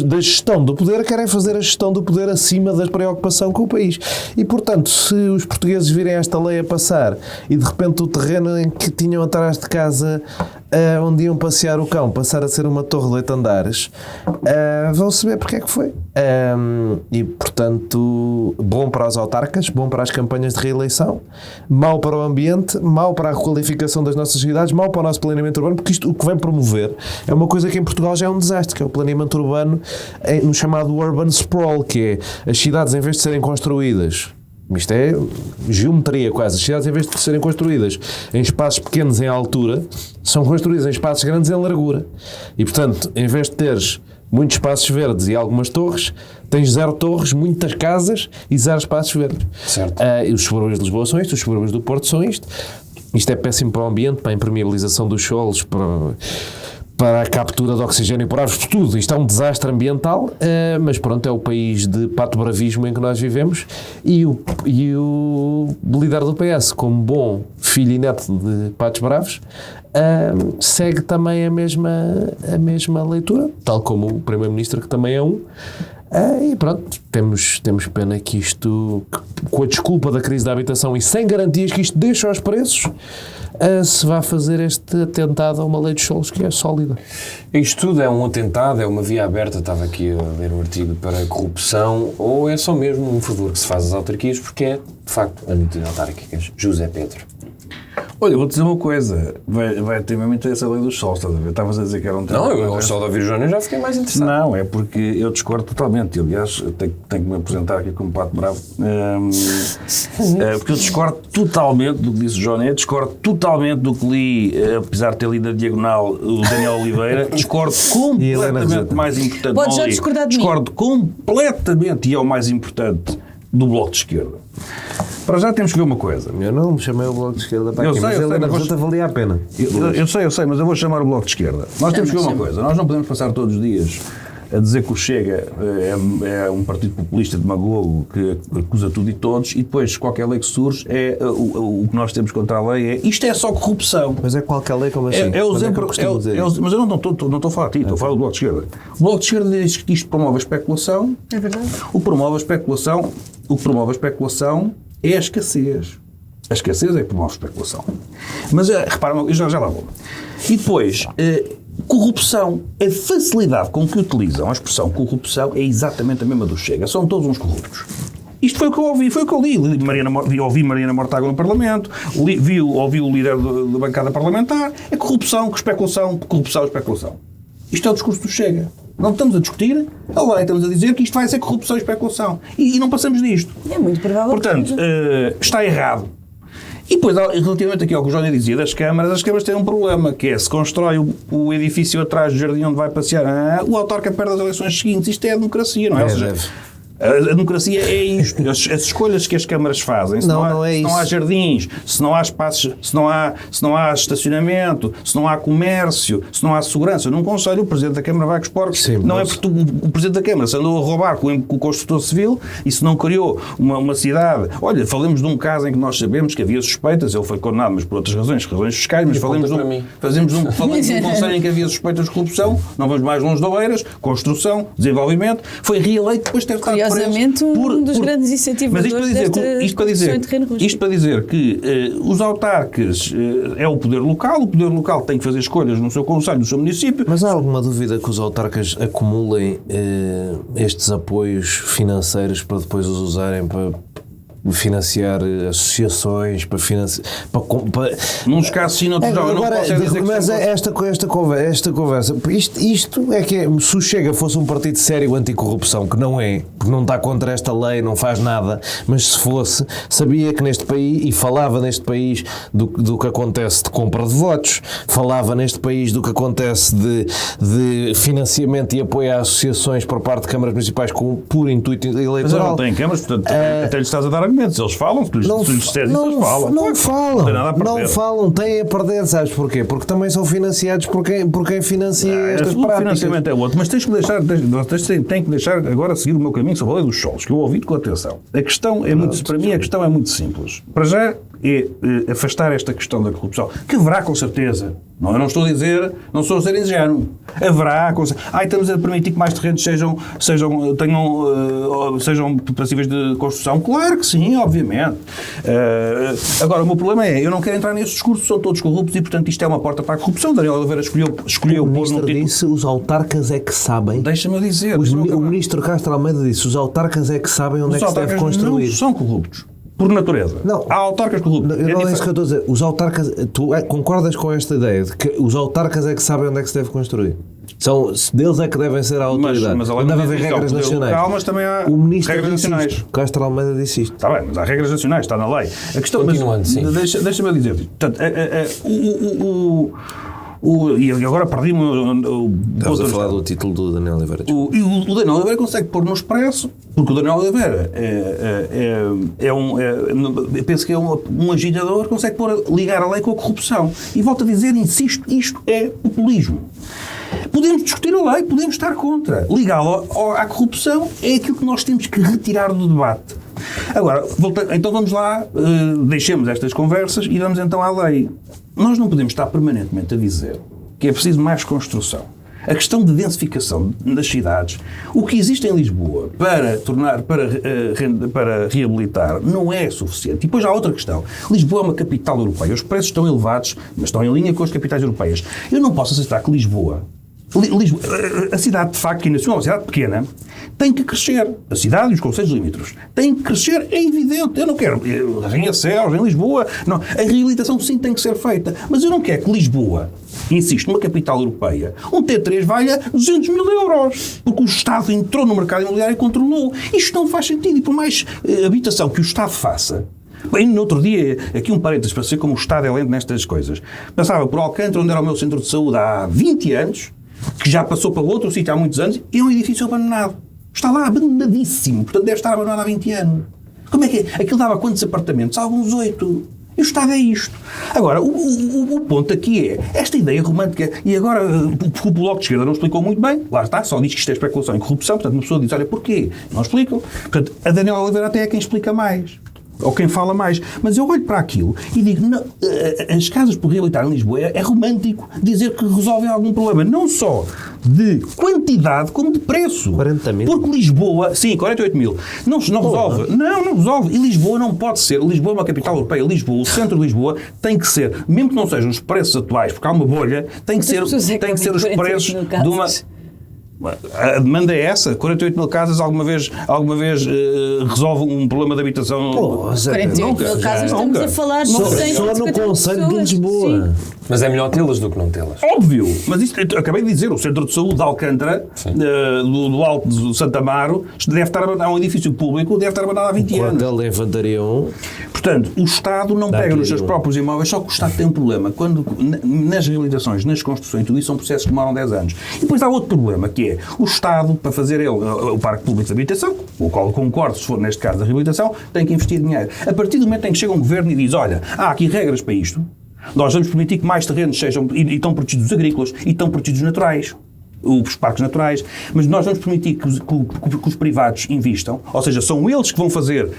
da gestão do poder querem fazer a gestão do poder acima da preocupação com o país. E, portanto, se os portugueses virem esta lei a passar e, de repente, o terreno em que tinham atrás de casa onde iam passear o cão passar a ser uma torre de 8 andares, vão saber porque é que foi. E, portanto, bom para os autarcas, bom para as campanhas de reeleição, mau para o ambiente, mau para a requalificação das nossas cidades, mau para o nosso planeamento urbano, porque isto o que vem promover é uma coisa que em Portugal já é um desastre, que é o planeamento urbano no chamado urban sprawl, que é as cidades, em vez de serem construídas Isto é geometria quase. As cidades, em vez de serem construídas em espaços pequenos em altura, são construídas em espaços grandes em largura. E, portanto, em vez de teres muitos espaços verdes e algumas torres, tens 0 torres, muitas casas e 0 espaços verdes. Certo. Os subúrbios de Lisboa são isto, os subúrbios do Porto são isto. Isto é péssimo para o ambiente, para a impermeabilização dos solos, para a captura de oxigênio por árvores, tudo. Isto é um desastre ambiental, mas pronto, é o país de pato-bravismo em que nós vivemos e o líder do PS, como bom filho e neto de patos bravos, segue também a mesma leitura, tal como o Primeiro-Ministro, que também é um. E pronto, temos pena que isto, com a desculpa da crise da habitação e sem garantias que isto deixa os preços, se vai fazer este atentado a uma lei de solos que é sólida. Isto tudo é um atentado, é uma via aberta, estava aqui a ler um artigo, para a corrupção, ou é só mesmo um favor que se faz às autarquias, porque é, de facto, a notícia autárquicas. José Pedro. Olha, vou-te dizer uma coisa, vai ter mesmo interesse a lei dos solos, estás a ver? Estavas a dizer que era um tema... Não, eu só de ouvir o João já fiquei mais interessado. Não, é porque eu discordo totalmente. Aliás, tenho que me apresentar aqui como pato bravo. Porque eu discordo totalmente do que disse o João, discordo totalmente do que li, apesar de ter lido a diagonal o Daniel Oliveira, discordo completamente mais importante. Pode já discordar de mim. Discordo completamente, e é o mais importante, do Bloco de Esquerda. Para já temos que ver uma coisa. Eu não me chamei o Bloco de Esquerda para Eu aqui, sei, mas eu ele sei, na mas resulta valia a pena. Eu sei, mas eu vou chamar o Bloco de Esquerda. Nós temos que ver uma coisa. Nós não podemos passar todos os dias a dizer que o Chega é um partido populista demagogo que acusa tudo e todos, e depois qualquer lei que surge o que nós temos contra a lei é isto é só corrupção. Mas é qualquer lei como assim? Mas eu não estou a falar a ti, estou a falar do Bloco de Esquerda. O Bloco de Esquerda diz que isto promove a especulação. É verdade. O que promove a especulação é a escassez. A escassez é que promove a especulação. Mas repara, já lá vou. E depois, corrupção. A facilidade com que utilizam a expressão corrupção é exatamente a mesma do Chega. São todos uns corruptos. Isto foi o que eu ouvi, foi o que eu li. Ouvi Mariana Mortágua no Parlamento, ouvi o líder da bancada parlamentar. É corrupção, especulação, corrupção, especulação. Isto é o discurso do Chega. Não estamos a discutir a lei, estamos a dizer que isto vai ser corrupção e especulação. E não passamos disto. É muito provável. Portanto, está errado. E depois, relativamente aqui ao que o Johnny dizia das câmaras, as câmaras têm um problema, que é, se constrói o edifício atrás do jardim onde vai passear, o autarca perde as eleições seguintes. Isto é a democracia, não é? Ou seja, a democracia é isto. As escolhas que as câmaras fazem, se não há jardins, se não há espaços, se não há estacionamento, se não há comércio, se não há segurança num concelho, o Presidente da Câmara vai com os porcos. Sim, não é porque o Presidente da Câmara se andou a roubar com o construtor civil e se não criou uma cidade. Olha, falemos de um caso em que nós sabemos que havia suspeitas, ele foi condenado, mas por outras razões fiscais, mas falemos de um concelho em que havia suspeitas de corrupção, não vamos mais longe de Oeiras, construção, desenvolvimento, foi reeleito depois de ter estado curiosamente, um dos grandes incentivadores isto para dizer que os autarcas é o poder local tem que fazer escolhas no seu concelho, no seu município. Mas há alguma dúvida que os autarcas acumulem estes apoios financeiros para depois os usarem para financiar associações, para financiar... Nos casos sim, não posso dizer mas esta conversa, isto é que se o Chega fosse um partido sério anticorrupção, que não é, porque não está contra esta lei, não faz nada, mas se fosse, sabia que neste país, e falava neste país do que acontece de compra de votos, falava neste país do que acontece de financiamento e apoio a associações por parte de câmaras municipais com puro intuito eleitoral. Mas não têm câmaras, portanto, até lhes estás a dar argumentos. Eles falam, se lhes disseres isso, eles falam. Não falam, não falam, têm a perder, sabes porquê? Porque também são financiados por quem financia estas práticas. O financiamento é outro, mas tens que deixar agora seguir o meu caminho sobre a lei dos solos, que eu ouvi com atenção. A questão é para mim a questão é muito simples. Para já é afastar esta questão da corrupção, que haverá com certeza. Não, eu não estou a ser ingênuo. Haverá, estamos a permitir que mais terrenos sejam passíveis de construção. Claro que sim, obviamente. Agora, o meu problema é, eu não quero entrar nesse discurso, são todos corruptos e, portanto, isto é uma porta para a corrupção. Daniel Oliveira escolheu o ministro disse, os autarcas é que sabem. Deixa-me dizer. O ministro Castro Almeida disse, os autarcas é que sabem onde é que se deve construir. Não são corruptos. Por natureza. Não. Há autarcas corruptos. Não é isso que eu estou a dizer. Os autarcas... Tu concordas com esta ideia de que os autarcas é que sabem onde é que se deve construir? Deles é que devem ser a autoridade. Mas não deve haver regras nacionais. Local, mas também há o ministro regras disse nacionais. isto. Castro Almeida disse isto. Está bem, mas há regras nacionais, está na lei. A questão, Continuando, sim. Deixa-me dizer. Portanto, e agora perdi-me. Estás a falar do título do Daniel Oliveira. O Daniel Oliveira consegue pôr no Expresso, porque o Daniel Oliveira eu penso que é um agitador, consegue ligar a lei com a corrupção. E volto a dizer, insisto, isto é populismo. Podemos discutir a lei, podemos estar contra. Ligá-la à corrupção é aquilo que nós temos que retirar do debate. Agora, então vamos lá, deixemos estas conversas e vamos então à lei. Nós não podemos estar permanentemente a dizer que é preciso mais construção. A questão de densificação das cidades, o que existe em Lisboa para reabilitar não é suficiente. E depois há outra questão. Lisboa é uma capital europeia. Os preços estão elevados, mas estão em linha com as capitais europeias. Eu não posso aceitar que Lisboa, a cidade de facto, que ainda é uma cidade pequena, tem que crescer. A cidade e os concelhos limítrofes têm que crescer, é evidente. Eu não quero arranha-céus em Lisboa. Não. A reabilitação sim tem que ser feita. Mas eu não quero que Lisboa, insisto, numa capital europeia, um T3 valha 200 mil euros. Porque o Estado entrou no mercado imobiliário e controlou. Isto não faz sentido. E por mais habitação que o Estado faça, bem, no outro dia, aqui um parênteses para ser como o Estado é lento nestas coisas. Passava por Alcântara, onde era o meu centro de saúde há 20 anos, que já passou para outro sítio há muitos anos, e é um edifício abandonado. Está lá abandonadíssimo. Portanto, deve estar abandonado há 20 anos. Como é que é? Aquilo dava quantos apartamentos? Alguns 8. E o Estado é isto. Agora, o ponto aqui é esta ideia romântica, e agora o Bloco de Esquerda não explicou muito bem, lá está, só diz que isto é especulação e corrupção, portanto uma pessoa diz, olha, porquê? Não explicam. Portanto, a Daniel Oliveira até é quem explica mais. Ou quem fala mais. Mas eu olho para aquilo e digo, não, as casas por reabilitar em Lisboa é romântico dizer que resolvem algum problema, não só de quantidade como de preço. 40 mil? Porque Lisboa, sim, 48 mil, não resolve. Não resolve. E Lisboa não pode ser. Lisboa é uma capital europeia. Lisboa, o centro de Lisboa, tem que ser, mesmo que não sejam os preços atuais, porque há uma bolha, tem que ser os preços de uma... A demanda é essa? 48 mil casas alguma vez resolve um problema de habitação? 48 mil casas, estamos a falar só no concelho de Lisboa. Sim. Mas é melhor tê-las do que não tê-las. Óbvio, mas isto, eu acabei de dizer, o centro de saúde de Alcântara, do Alto de Santa Amaro, deve estar abandonado, é um edifício público, deve estar abandonado há 20 anos. Quando ele Inventariam. Portanto, o Estado não pega nos seus próprios imóveis, só que o Estado tem um problema. Quando, nas realizações, nas construções, tudo isso são processos que demoram 10 anos. E depois há outro problema, que é o Estado, para fazer o Parque Público de Habitação, com o qual concordo, se for neste caso a reabilitação, tem que investir dinheiro. A partir do momento em que chega um governo e diz, olha, há aqui regras para isto, nós vamos permitir que mais terrenos sejam, e estão protegidos os agrícolas, e estão protegidos os naturais, os parques naturais, mas nós vamos permitir que os privados investam, ou seja, são eles que vão fazer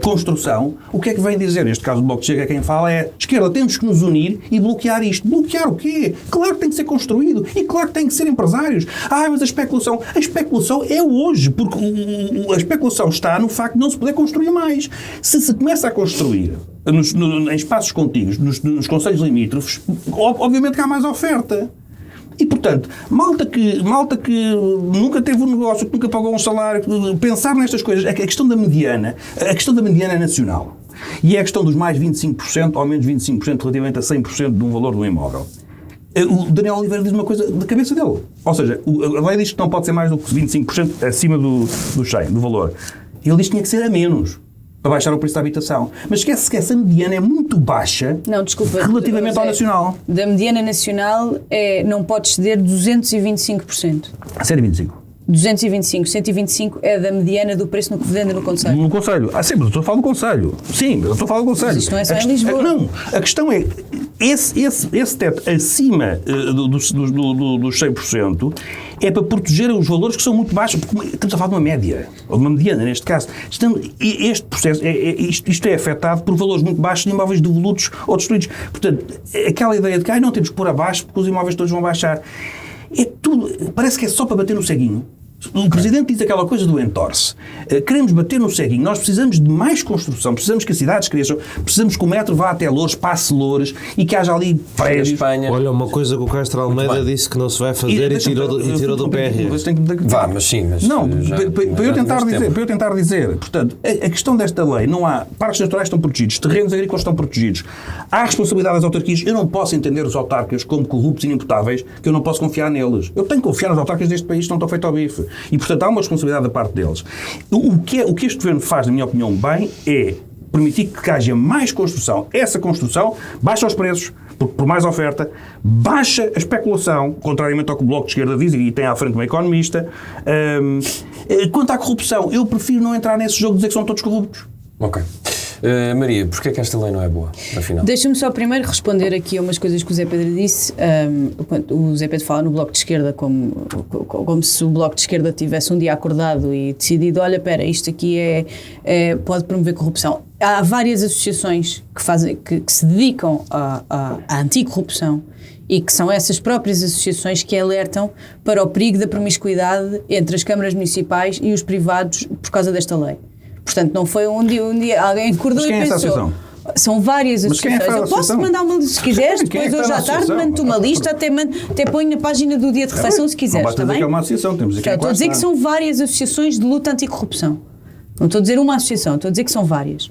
construção. O que é que vem dizer? Neste caso, o Bloco de Chega, quem fala é, esquerda, temos que nos unir e bloquear isto. Bloquear o quê? Claro que tem que ser construído e claro que tem que ser empresários. Mas a especulação é hoje, porque a especulação está no facto de não se poder construir mais. Se se começa a construir em espaços contíguos, nos concelhos limítrofes, obviamente que há mais oferta. E, portanto, malta que nunca teve um negócio, que nunca pagou um salário, pensar nestas coisas, a questão da mediana é nacional. E é a questão dos mais 25% ou menos 25% relativamente a 100% de um valor de um imóvel. O Daniel Oliveira diz uma coisa da cabeça dele. Ou seja, a lei diz que não pode ser mais do que 25% acima do 100, do valor. Ele diz que tinha que ser a menos, para baixar o preço da habitação. Mas esquece que essa mediana é muito baixa, não, desculpa, relativamente ao nacional. Da mediana nacional não pode exceder 225%. 125. 225, 125 é da mediana do preço no que vende no Conselho. No Conselho. Sim, mas eu estou a falar do Conselho. Sim, eu estou a falar do Conselho. Mas isto não é só em Lisboa. Não, a questão é, esse teto acima dos 100% é para proteger os valores que são muito baixos, porque estamos a falar de uma média, ou de uma mediana, neste caso. Este processo, isto é afetado por valores muito baixos de imóveis devolutos ou destruídos. Portanto, aquela ideia de que não temos que pôr abaixo porque os imóveis todos vão baixar. É tudo, parece que é só para bater no ceguinho. O Presidente diz aquela coisa do entorce. Queremos bater no ceguinho. Nós precisamos de mais construção. Precisamos que as cidades cresçam. Precisamos que o metro vá até Loures, passe Loures e que haja ali prédios. Espanha. Olha, uma coisa que o Castro Almeida disse que não se vai fazer e tirou do PR. Vá, mas sim, mas... Não, já- para eu tentar dizer, portanto, a questão desta lei, não há, parques naturais estão protegidos, terrenos agrícolas estão protegidos, há responsabilidade das autarquias, eu não posso entender os autarcas como corruptos e inimputáveis, que eu não posso confiar neles. Eu tenho que confiar nas autarcas deste país que não estão feitos ao bife. E, portanto, há uma responsabilidade da parte deles. O que este governo faz, na minha opinião, bem, é permitir que haja mais construção. Essa construção baixa os preços, por mais oferta, baixa a especulação, contrariamente ao que o Bloco de Esquerda diz, e tem à frente uma economista. Quanto à corrupção, eu prefiro não entrar nesse jogo de dizer que são todos corruptos. Ok. Maria, porquê é que esta lei não é boa, afinal? Deixa-me só primeiro responder aqui a umas coisas que o Zé Pedro disse. O Zé Pedro fala no Bloco de Esquerda como se o Bloco de Esquerda tivesse um dia acordado e decidido, olha, espera, isto aqui pode promover corrupção. Há várias associações que se dedicam à anticorrupção e que são essas próprias associações que alertam para o perigo da promiscuidade entre as câmaras municipais e os privados por causa desta lei. Portanto, não foi um dia alguém acordou e pensou... Quem é essa associação? São várias Mas quem é que associações. faz a Eu posso associação? mandar uma lista se quiseres, Quem é que depois hoje faz a à tarde associação? mando-te uma lista, até ponho na página do dia de refeição se quiseres, Não basta está dizer bem? que é uma associação, temos aqui Estou a dizer que são várias associações de luta anticorrupção. Não estou a dizer uma associação, estou a dizer que são várias.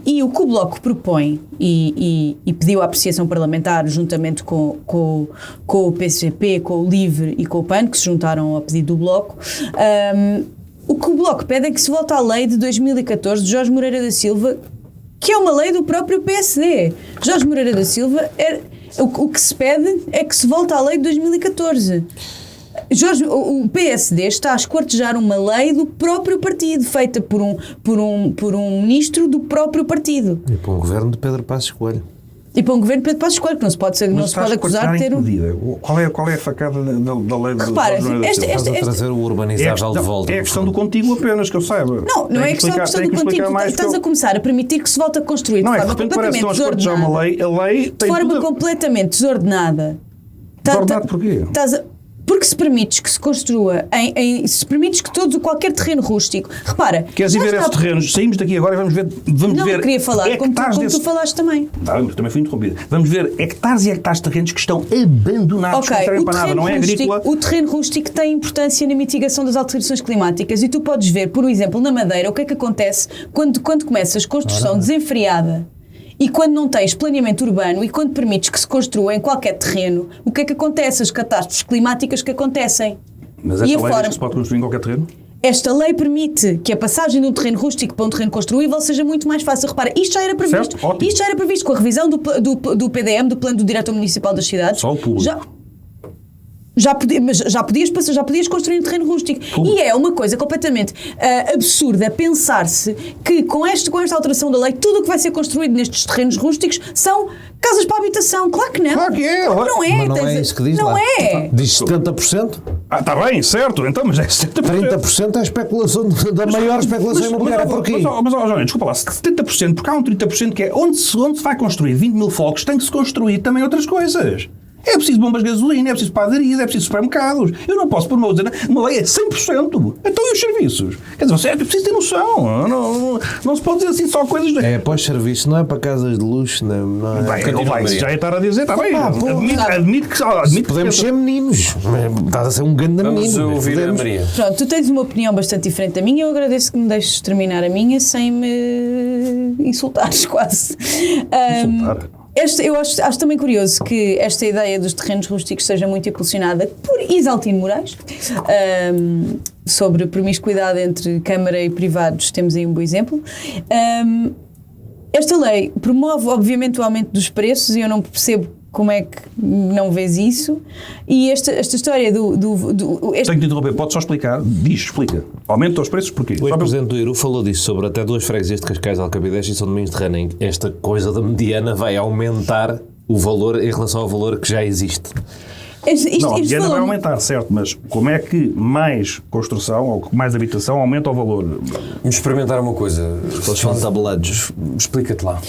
E o que o Bloco propõe e pediu a apreciação parlamentar juntamente com o PCP, com o LIVRE e com o PAN, que se juntaram ao pedido do Bloco, o que o Bloco pede é que se volte à lei de 2014 de Jorge Moreira da Silva, que é uma lei do próprio PSD. Jorge Moreira da Silva, o que se pede é que se volte à lei de 2014. O PSD está a esquartejar uma lei do próprio partido, feita por um ministro do próprio partido. E para um governo de Pedro Passos Coelho. E para um governo de Pedro Passos Coelho, que não se pode acusar de ter Qual é a facada da lei do Repara, Estás a trazer o urbanizável de volta. É a questão do contíguo apenas, que eu saiba. Não é questão do contínuo. Estás a começar a permitir que se volte a construir Não de é que forma de repente parece que completamente estão a esquartejar desordenada. uma lei, a lei De tem forma tudo completamente desordenada. Desordenado porquê? Porque se permites que se construa, se permites que qualquer terreno rústico, repara... Queres ir ver esses terrenos? Saímos daqui agora e vamos ver Não, eu queria falar, como tu falaste também. Mas também fui interrompido. Vamos ver hectares e hectares de terrenos que estão abandonados, que não servem para nada, não é agrícola. O terreno rústico tem importância na mitigação das alterações climáticas e tu podes ver, por exemplo, na Madeira, o que é que acontece quando começas construção desenfreada. E quando não tens planeamento urbano e quando permites que se construa em qualquer terreno, o que é que acontece? As catástrofes climáticas que acontecem. Mas esta lei diz que se pode construir em qualquer terreno? Esta lei permite que a passagem de um terreno rústico para um terreno construível seja muito mais fácil. Repara, isto já era previsto. Certo, ótimo. Isto já era previsto com a revisão do PDM, do Plano do Diretor Municipal das Cidades. Só o público. Já podias construir um terreno rústico. E é uma coisa completamente absurda pensar-se que com esta alteração da lei tudo o que vai ser construído nestes terrenos rústicos são casas para habitação. Claro que não. Claro que é. Não é. Mas não é isso que diz não lá. é. Diz 70%. Está bem, certo. Então, mas é 70%. 30% é a especulação, da maior especulação imobiliária por aqui. Mas, João, desculpa lá, 70%, porque há um 30% que é onde se vai construir 20 mil fogos, tem que se construir também outras coisas. É preciso bombas de gasolina, é preciso padarias, é preciso supermercados. Eu não posso pôr uma lei é 100%. Então e os serviços? Quer dizer, você é preciso ter noção. Não se pode dizer assim só coisas... É pós-serviço, não é para casas de luxo, não é... Vai, já é estar a dizer, está bem. Admito que... Podemos ser meninos. Estás a ser um grande menino. Vamos ouvir a Maria. Pronto, tu tens uma opinião bastante diferente da minha. Eu agradeço que me deixes terminar a minha sem me insultares quase. Insultar? Eu acho também curioso que esta ideia dos terrenos rústicos seja muito impulsionada por Isaltino Moraes. Sobre promiscuidade entre Câmara e privados, temos aí um bom exemplo. Esta lei promove, obviamente, o aumento dos preços e eu não percebo como é que não vês isso. E esta história Tenho que te interromper, pode só explicar? Explica. Aumenta os preços porquê? O ex-presidente do IRU falou disso, sobre até 2 freguesias de Cascais, Alcabidez e São Domingos de Ranem. Esta coisa da mediana vai aumentar o valor em relação ao valor que já existe. A mediana vai aumentar, certo, mas como é que mais construção ou mais habitação aumenta o valor? Vamos experimentar uma coisa. Eles são tabelados. Explica-te lá.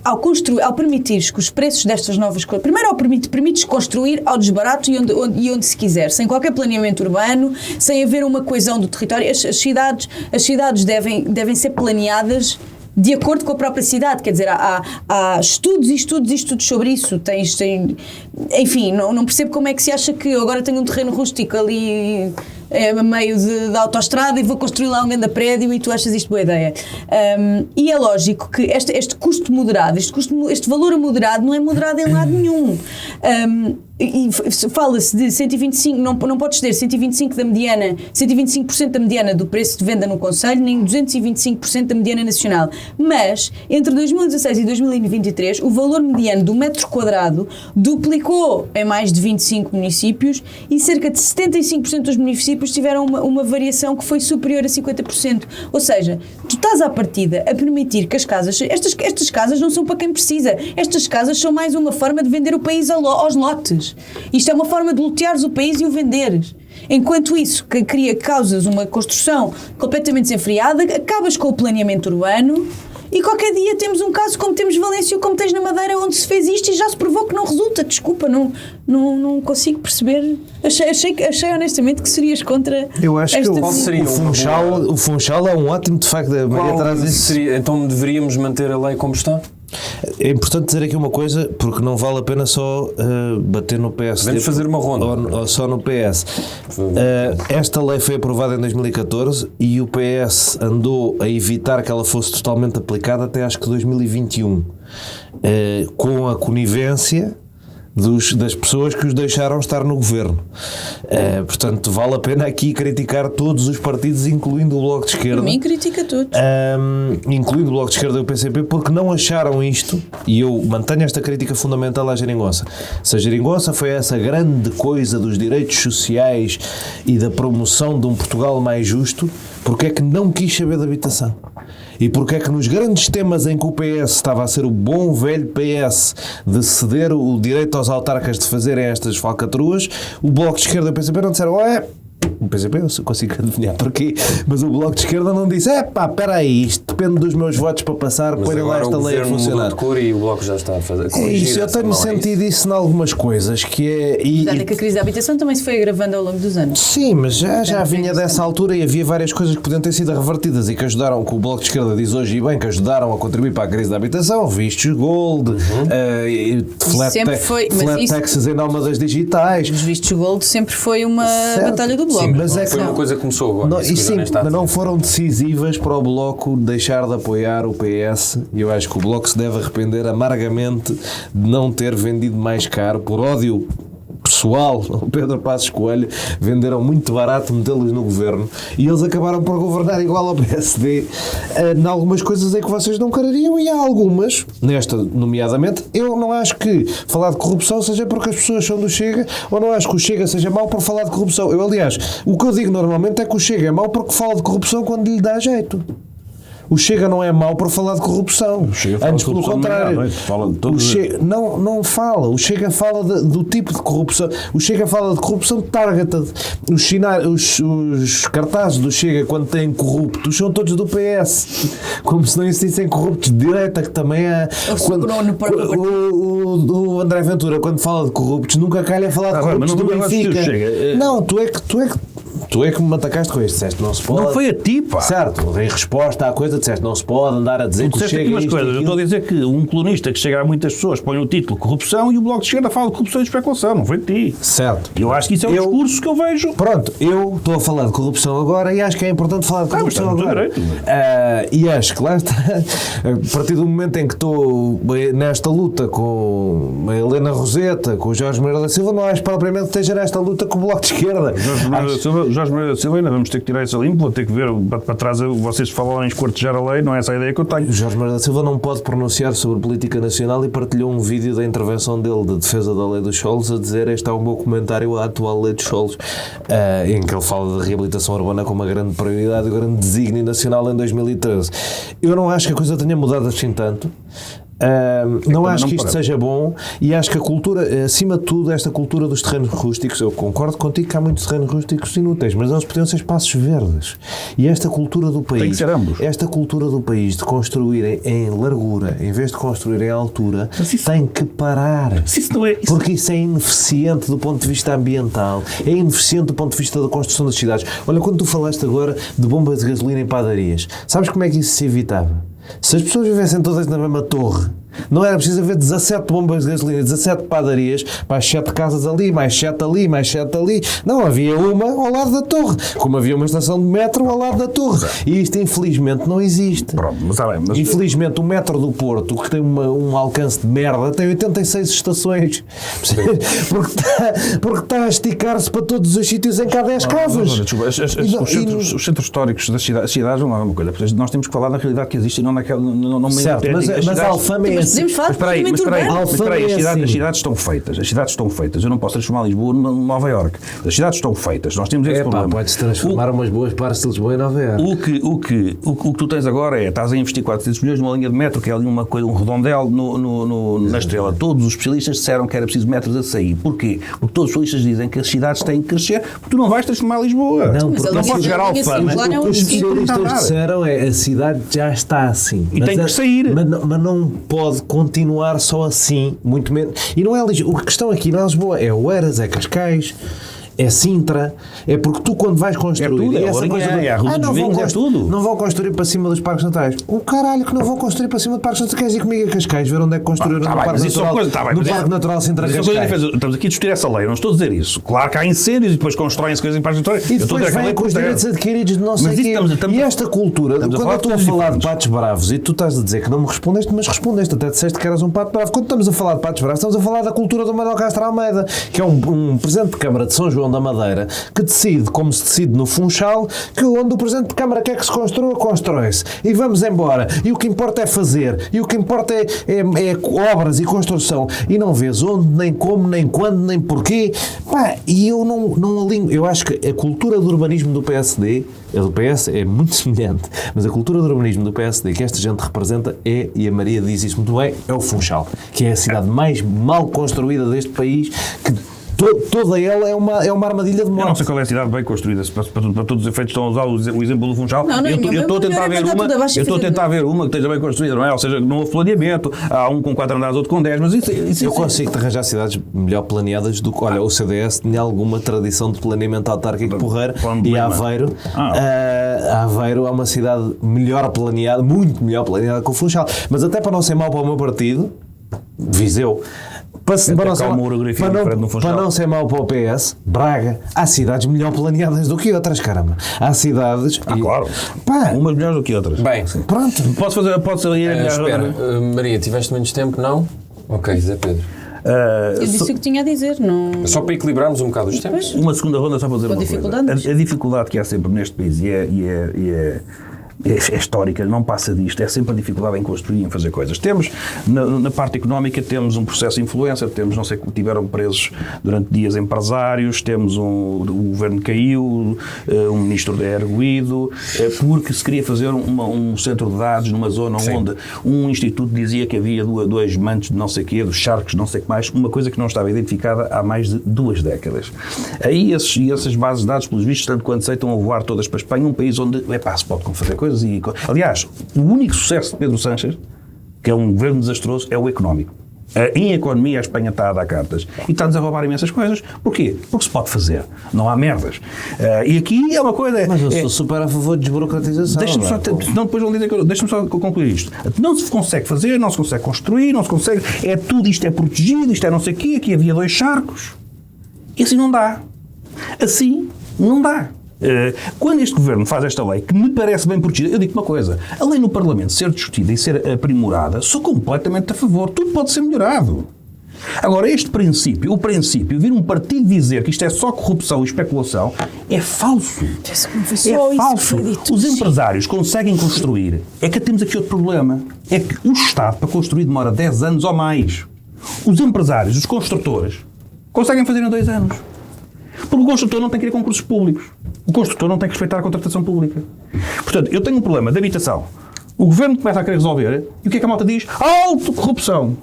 ao permitires que os preços destas novas coisas... Primeiro, permites construir ao desbarato e onde se quiser, sem qualquer planeamento urbano, sem haver uma coesão do território. As cidades devem ser planeadas de acordo com a própria cidade, quer dizer, há estudos e estudos sobre isso. Enfim, não percebo como é que se acha que eu agora tenho um terreno rústico ali a meio da autoestrada e vou construir lá um grande prédio e tu achas isto boa ideia. E é lógico que este custo moderado, este valor moderado não é moderado em lado nenhum. E fala-se de 125, não podes ter 125% da mediana do preço de venda no Conselho, nem 225% da mediana nacional. Mas, entre 2016 e 2023, o valor mediano do metro quadrado duplicou em mais de 25 municípios e cerca de 75% dos municípios tiveram uma variação que foi superior a 50%. Ou seja, tu estás à partida a permitir que as casas... Estas casas não são para quem precisa. Estas casas são mais uma forma de vender o país aos lotes. Isto é uma forma de loteares o país e o venderes. Enquanto isso, que causas uma construção completamente desenfreada, acabas com o planeamento urbano e qualquer dia temos um caso como temos Valência ou como tens na Madeira, onde se fez isto e já se provou que não resulta. Desculpa, não consigo perceber. Achei honestamente que serias contra. Eu acho que o Funchal é um ótimo, de facto, a Maria traz isso. Então deveríamos manter a lei como está? É importante dizer aqui uma coisa, porque não vale a pena só bater no PSD. Vamos fazer uma ronda. Ou só no PS. Esta lei foi aprovada em 2014 e o PS andou a evitar que ela fosse totalmente aplicada até acho que 2021, com a conivência das pessoas que os deixaram estar no governo. Portanto, vale a pena aqui criticar todos os partidos, incluindo o Bloco de Esquerda. Para mim, critica todos. Incluindo o Bloco de Esquerda e o PCP, porque não acharam isto, e eu mantenho esta crítica fundamental à Geringonça. Se a Geringonça foi essa grande coisa dos direitos sociais e da promoção de um Portugal mais justo, porque é que não quis saber de habitação? E porque é que nos grandes temas em que o PS estava a ser o bom velho PS de ceder o direito aos autarcas de fazerem estas falcatruas, o Bloco de Esquerda e o PCP não disseram, o PCP eu consigo adivinhar porquê, mas o Bloco de Esquerda não disse, espera aí, isto depende dos meus votos para passar, põe lá esta lei a funcionar. De cor e o Bloco já está a fazer. É isso, eu tenho sentido isso em algumas coisas, que é... Verdade é que a crise da habitação também se foi agravando ao longo dos anos. Sim, mas já vinha dessa altura e havia várias coisas que podiam ter sido revertidas e que ajudaram, que o Bloco de Esquerda diz hoje e bem, que ajudaram a contribuir para a crise da habitação, vistos gold, flat taxes em nómadas digitais. Os vistos gold sempre foi uma batalha do Bloco. Sim, mas é que foi uma coisa que começou agora. Mas não foram decisivas para o Bloco deixar de apoiar o PS, e eu acho que o Bloco se deve arrepender amargamente de não ter vendido mais caro, por ódio pessoal, o Pedro Passos Coelho, venderam muito barato metê-los no governo e eles acabaram por governar igual ao PSD em algumas coisas em que vocês não quereriam, e há algumas, nesta nomeadamente. Eu não acho que falar de corrupção seja porque as pessoas são do Chega, ou não acho que o Chega seja mau por falar de corrupção. Eu, aliás, o que eu digo normalmente é que o Chega é mau porque fala de corrupção quando lhe dá jeito. O Chega não é mau por falar de corrupção. Antes, pelo contrário. Não fala. O Chega fala do tipo de corrupção. O Chega fala de corrupção targeted. Os cartazes do Chega, quando têm corruptos, são todos do PS. Como se não existissem corruptos de direita, que também há. O André Ventura, quando fala de corruptos, nunca calha a falar de corruptos do Benfica. Não, tu é que me atacaste com isto, disseste não se pode. Não foi a ti, pá. Certo, em resposta à coisa, disseste não se pode andar a dizer que o Chega umas coisas. Eu estou a dizer que um colunista que chega a muitas pessoas põe o título corrupção e o Bloco de Esquerda fala de corrupção e especulação, não foi de ti. Certo. Eu acho que isso é um discurso que eu vejo. Pronto, eu estou a falar de corrupção agora e acho que é importante falar de corrupção agora. E acho que lá está, a partir do momento em que estou nesta luta com a Helena Roseta, com o Jorge Moreira da Silva, não acho propriamente que esteja nesta luta com o Bloco de Esquerda. Jorge Moreira da Silva, ainda vamos ter que tirar isso a limpo, vou ter que ver para trás vocês falarem em esquartejar a lei, não é essa a ideia que eu tenho. O Jorge Moreira da Silva não pode pronunciar sobre política nacional e partilhou um vídeo da intervenção dele de defesa da lei dos solos a dizer este é o meu comentário à atual lei dos solos, em que ele fala de reabilitação urbana como uma grande prioridade e um grande desígnio nacional em 2013. Eu não acho que a coisa tenha mudado assim tanto. Não acho não que isto parece. seja bom, e acho que a cultura, acima de tudo, esta cultura dos terrenos rústicos, eu concordo contigo que há muitos terrenos rústicos inúteis, mas eles podiam ser espaços verdes. E esta cultura do país, Tem que ser ambos. esta cultura do país de construir em largura, em vez de construir em altura, Mas isso- tem que parar. Se isso não é... Porque isso é ineficiente do ponto de vista ambiental, é ineficiente do ponto de vista da construção das cidades. Olha, quando tu falaste agora de bombas de gasolina em padarias, sabes como é que isso se evitava? Se as pessoas vivessem todas na mesma torre, não era preciso haver 17 bombas de gasolina, 17 padarias, mais 7 casas ali, mais 7 ali, mais 7 ali. Não, havia uma ao lado da torre, como havia uma estação de metro ao lado da torre. E isto, infelizmente, não existe. Pronto, mas está bem, mas... Infelizmente, o metro do Porto, que tem um alcance de merda, tem 86 estações. Porque está a esticar-se para todos os sítios em cada 10 casas. Desculpa, os centros históricos das cidades não é uma coisa. Nós temos que falar na realidade que existe e não naquela. Não Certo, mas a Alfama é Mas assim. podemos falar Mas de espera aí, planeamento urbano. Alfama as é cidades estão feitas. As cidades estão feitas. Eu não posso transformar Lisboa numa Nova Iorque. As cidades estão feitas. Nós temos esse problema. Pode-se transformar umas boas partes de Lisboa em Nova Iorque. O que tu tens agora é, estás a investir 400 milhões numa linha de metro, que é ali uma coisa, um redondel na Estrela. Todos os especialistas disseram que era preciso metros a sair. Porquê? Porque todos os especialistas dizem que as cidades têm que crescer, porque tu não vais transformar Lisboa. Não, Mas porque a não linha- podes chegar a ao linha Alfama. circular é um- O que os Isso não está especialistas nada. disseram é a cidade já está assim. E tem que sair. Mas não pode continuar só assim, muito menos. E não é Lisboa. A questão aqui não é Lisboa, é Oeiras, é Cascais, é Sintra, é porque tu quando vais construir... É tudo, é e essa Lourinhã, coisa é a Rua dos não vão Vinhos, é tudo. Não vão construir para cima dos parques naturais. O caralho que não vão construir para cima de parques naturais. Queres ir comigo a Cascais, ver onde é que construíram Tá no bem, Parque mas isso é uma Natural, coisa, tá bem, no mas Parque isso- Natural Sintra Mas isso é uma coisa Cascais. diferente. Estamos aqui a discutir essa lei, eu não estou a dizer isso. Claro que há incêndios e depois constroem-se coisas em parques naturais. E Eu estou a depois dizer que a vem lei com os custa direitos ela. adquiridos de não sei Mas o isso quê. estamos E esta cultura, estamos a quando falar eu estou a de coisas falar de diferentes. patos bravos e tu estás a dizer que não me respondeste, mas respondeste, até disseste que eras um pato bravo. Quando estamos a falar de patos bravos, estamos a falar da cultura do Manuel Castro Almeida, que é um presidente de Câmara de São João da Madeira, que decide, como se decide no Funchal, que onde o presidente de Câmara quer que se construa, constrói-se. E vamos embora. E o que importa é fazer. E o que importa é obras e construção. E não vês onde, nem como, nem quando, nem porquê. Pá, e eu não alinho. Eu acho que a cultura do urbanismo do PSD, a do PS é muito semelhante, mas a cultura do urbanismo do PSD que esta gente representa é, e a Maria diz isso muito bem, é o Funchal, que é a cidade mais mal construída deste país, que toda ela é uma armadilha de Eu não morte. sei qual é a cidade bem construída, para todos os efeitos estão a usar o exemplo do Funchal. Não, eu nenhuma. estou a tentar Melhor é ver mandar uma, tudo abaixo e eu estou a fazer tentar ver uma que esteja bem construída, não é? Ou seja, não houve planeamento, há um com 4 andares, outro com 10, mas isso Eu consigo-te arranjar cidades melhor planeadas do que... Olha, o CDS tinha alguma tradição de planeamento autárquico porreiro, Plano de e Lima. Aveiro, Aveiro é uma cidade melhor planeada, muito melhor planeada que o Funchal. Mas até para não ser mau para o meu partido, Viseu, para não ser cá mau- uma orografia para diferente no Funchal. não ser mau para o PS, Braga, há cidades melhor planeadas do que outras, caramba. Há cidades... claro. Pá, Umas melhores do que outras. Bem, pronto. Pode sair a espera, Maria, tiveste menos tempo? Não? Ok, Zé Pedro. Eu disse o que tinha a dizer. Não... Só para equilibrarmos um bocado os tempos. Uma segunda ronda só para dizer Com uma dificuldades. coisa. A dificuldade que há sempre neste país é histórica, não passa disto, é sempre a dificuldade em construir e em fazer coisas. Temos, na parte económica, temos um processo de influência, temos, não sei, que tiveram presos durante dias empresários, temos o governo caiu, um ministro é erguido, porque se queria fazer um centro de dados numa zona onde um instituto dizia que havia dois mantos de não sei o quê, dos charcos, não sei o que mais, uma coisa que não estava identificada há mais de 2 décadas. Aí essas bases de dados, pelos vistos, tanto quanto sei, estão a voar todas para a Espanha, um país onde, se pode fazer coisas. Aliás, o único sucesso de Pedro Sánchez, que é um governo desastroso, é o económico. Em economia, a Espanha está a dar cartas e está-nos a roubar imensas coisas. Porquê? Porque se pode fazer, não há merdas. E aqui é uma coisa. Mas eu sou super a favor de desburocratização. Deixa-me só, não, depois vão dizer que deixa-me só concluir isto. Não se consegue fazer, não se consegue construir, não se consegue. É tudo, isto é protegido, isto é não sei o quê. Aqui havia 2 charcos. E assim não dá. Assim não dá. Quando este governo faz esta lei, que me parece bem protegida, eu digo uma coisa: a lei no Parlamento ser discutida e ser aprimorada, sou completamente a favor. Tudo pode ser melhorado. Agora, o princípio, vir um partido dizer que isto é só corrupção e especulação, é falso. Parece que não foi só É isso que falso. foi dito. Os empresários conseguem construir. É que temos aqui outro problema. É que o Estado, para construir, demora 10 anos ou mais. Os empresários, os construtores, conseguem fazer em 2 anos. Porque o construtor não tem que ir a concursos públicos. O construtor não tem que respeitar a contratação pública. Portanto, eu tenho um problema de habitação. O governo começa a querer resolver e o que é que a malta diz? Alto corrupção!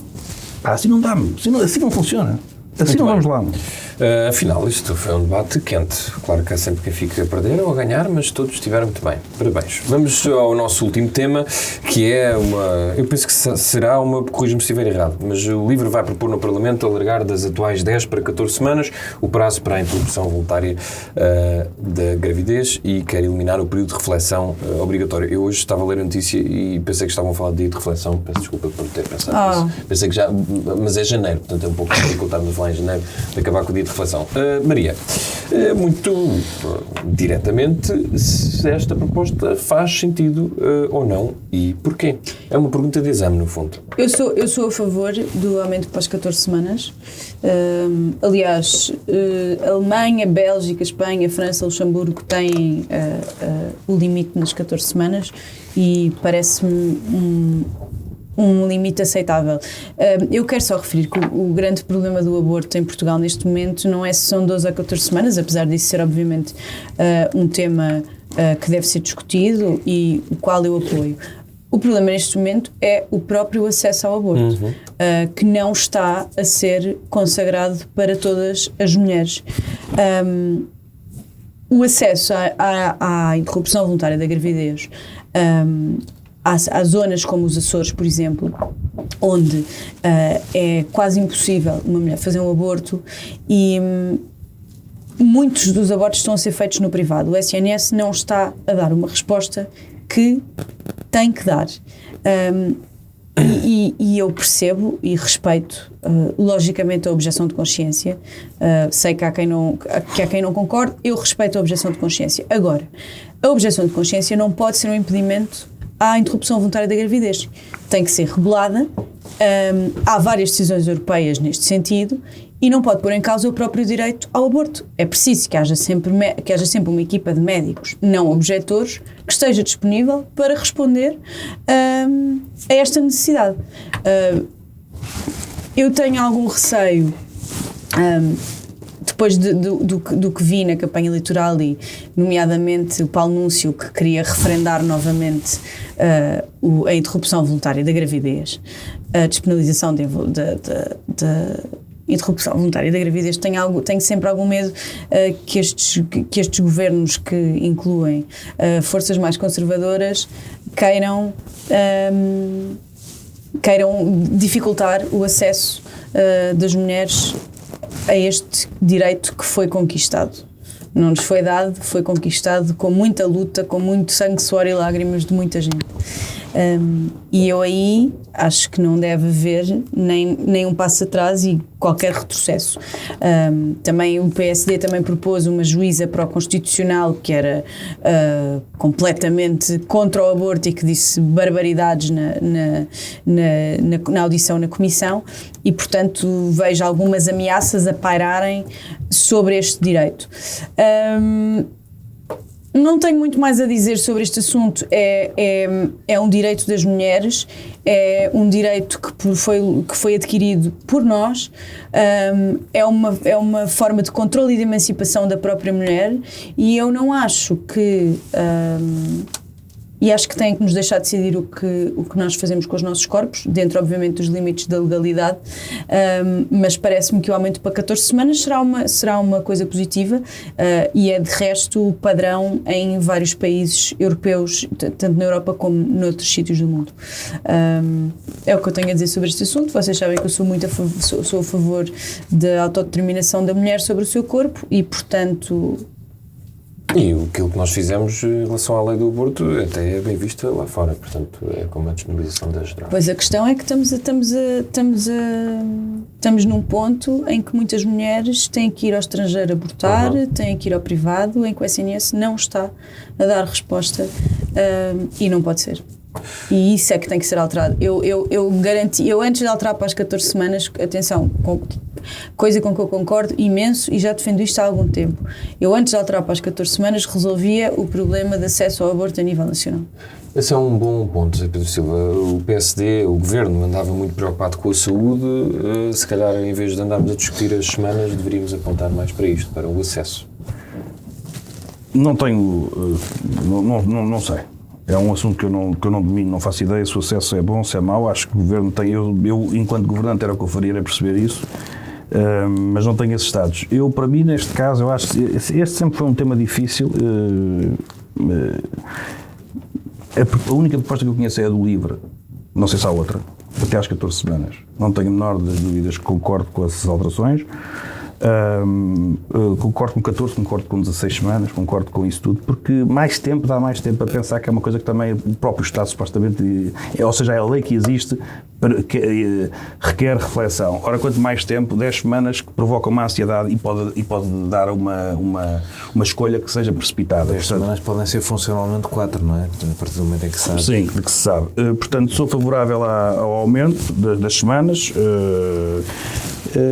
Pá, assim não dá, assim não funciona. Assim não vamos lá. Afinal, isto foi um debate quente. Claro que há sempre quem fica a perder ou a ganhar, mas todos estiveram muito bem. Parabéns. Vamos ao nosso último tema, que é uma... Eu penso que será uma... Corrija-me se estiver errado, mas o LIVRE vai propor no Parlamento alargar das atuais 10 para 14 semanas o prazo para a interrupção voluntária da gravidez e quer eliminar o período de reflexão obrigatório. Eu hoje estava a ler a notícia e pensei que estavam a falar de dia de reflexão. Peço desculpa por ter pensado nisso. Pensei que já... Mas é janeiro, portanto é um pouco complicado a falar em janeiro de acabar com o dia de reflexão. Maria, muito diretamente, se esta proposta faz sentido ou não e porquê? É uma pergunta de exame, no fundo. Eu sou a favor do aumento para as 14 semanas. Aliás, Alemanha, Bélgica, Espanha, França, Luxemburgo têm o limite nas 14 semanas e parece-me um limite aceitável. Eu quero só referir que o grande problema do aborto em Portugal neste momento não é se são 12 a 14 semanas, apesar disso ser obviamente um tema que deve ser discutido e o qual eu apoio. O problema neste momento é o próprio acesso ao aborto, que não está a ser consagrado para todas as mulheres. O acesso à interrupção voluntária da gravidez, há zonas como os Açores, por exemplo, onde é quase impossível uma mulher fazer um aborto e muitos dos abortos estão a ser feitos no privado. O SNS não está a dar uma resposta que tem que dar. E eu percebo e respeito, logicamente, a objeção de consciência. Sei que há quem não concorde, eu respeito a objeção de consciência. Agora, a objeção de consciência não pode ser um impedimento à interrupção voluntária da gravidez. Tem que ser regulada. Há várias decisões europeias neste sentido e não pode pôr em causa o próprio direito ao aborto. É preciso que haja sempre uma equipa de médicos não objetores que esteja disponível para responder a esta necessidade. Eu tenho algum receio, depois do que vi na campanha eleitoral e, nomeadamente, o Paulo Núncio, que queria referendar novamente a interrupção voluntária da gravidez, a despenalização da interrupção voluntária da gravidez, tenho sempre algum medo que estes governos que incluem forças mais conservadoras queiram dificultar o acesso das mulheres a este direito que foi conquistado. Não nos foi dado, foi conquistado com muita luta, com muito sangue, suor e lágrimas de muita gente. E eu aí acho que não deve haver nem um passo atrás e qualquer retrocesso. Também o PSD também propôs uma juíza para o Constitucional que era completamente contra o aborto e que disse barbaridades na audição na Comissão e, portanto, vejo algumas ameaças a pairarem sobre este direito. Não tenho muito mais a dizer sobre este assunto. É um direito das mulheres, é um direito que foi adquirido por nós, é uma forma de controle e de emancipação da própria mulher e eu não acho que... E acho que tem que nos deixar decidir o que nós fazemos com os nossos corpos, dentro, obviamente, dos limites da legalidade, mas parece-me que o aumento para 14 semanas será uma coisa positiva e é, de resto, o padrão em vários países europeus, tanto na Europa como noutros sítios do mundo. É o que eu tenho a dizer sobre este assunto. Vocês sabem que eu sou a favor da autodeterminação da mulher sobre o seu corpo e, portanto... E aquilo que nós fizemos em relação à lei do aborto até é bem vista lá fora, portanto é como a despenalização das drogas. Pois a questão é que estamos num ponto em que muitas mulheres têm que ir ao estrangeiro abortar, têm que ir ao privado, em que o SNS não está a dar resposta e não pode ser. E isso é que tem que ser alterado. Eu garanti, antes de alterar para as 14 semanas, atenção, coisa com que eu concordo imenso e já defendo isto há algum tempo. Eu antes de alterar para as 14 semanas resolvia o problema de acesso ao aborto a nível nacional. Esse é um bom ponto, José Pedro Silva. O PSD, o Governo, andava muito preocupado com a saúde. Se calhar, em vez de andarmos a discutir as semanas, deveríamos apontar mais para isto, para o acesso. Não tenho... não sei. É um assunto que eu não domino, não faço ideia se o acesso é bom, se é mau. Acho que o governo tem. Eu enquanto governante, era o que eu faria, era perceber isso. Mas não tenho esses dados. Para mim, neste caso, eu acho que este sempre foi um tema difícil. A única proposta que eu conheço é a do LIVRE. Não sei se há outra. Até às 14 semanas. Não tenho a menor das dúvidas que concordo com essas alterações. Concordo com 14, concordo com 16 semanas, concordo com isso tudo, porque mais tempo dá mais tempo a pensar, que é uma coisa que também o próprio Estado supostamente, ou seja, é a lei que existe, que requer reflexão. Ora, quanto mais tempo, 10 semanas que provocam uma ansiedade e pode dar uma escolha que seja precipitada. 10 semanas podem ser funcionalmente 4, não é? A partir do momento em que se sabe. Sim, que se sabe. Portanto, sou favorável ao aumento das semanas.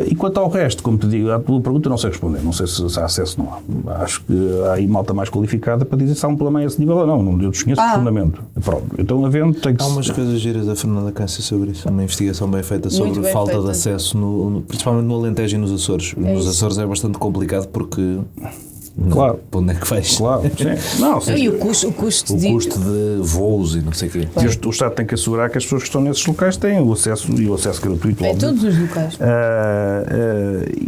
E quanto ao resto, como te digo, a tua pergunta não sei responder, não sei se há acesso ou não há. Acho que há aí malta mais qualificada para dizer se há um problema a esse nível ou não, eu desconheço profundamente. Pronto, então havendo tem que... Há umas coisas giras da Fernanda Câncer sobre isso, uma investigação bem feita sobre falta de acesso, principalmente no Alentejo e nos Açores. Nos Açores é bastante complicado porque... Claro. Para onde é que vais? Claro, sim. Não, sim. E o custo de voos e não sei o quê. E o Estado tem que assegurar que as pessoas que estão nesses locais têm o acesso gratuito. Em todos os locais.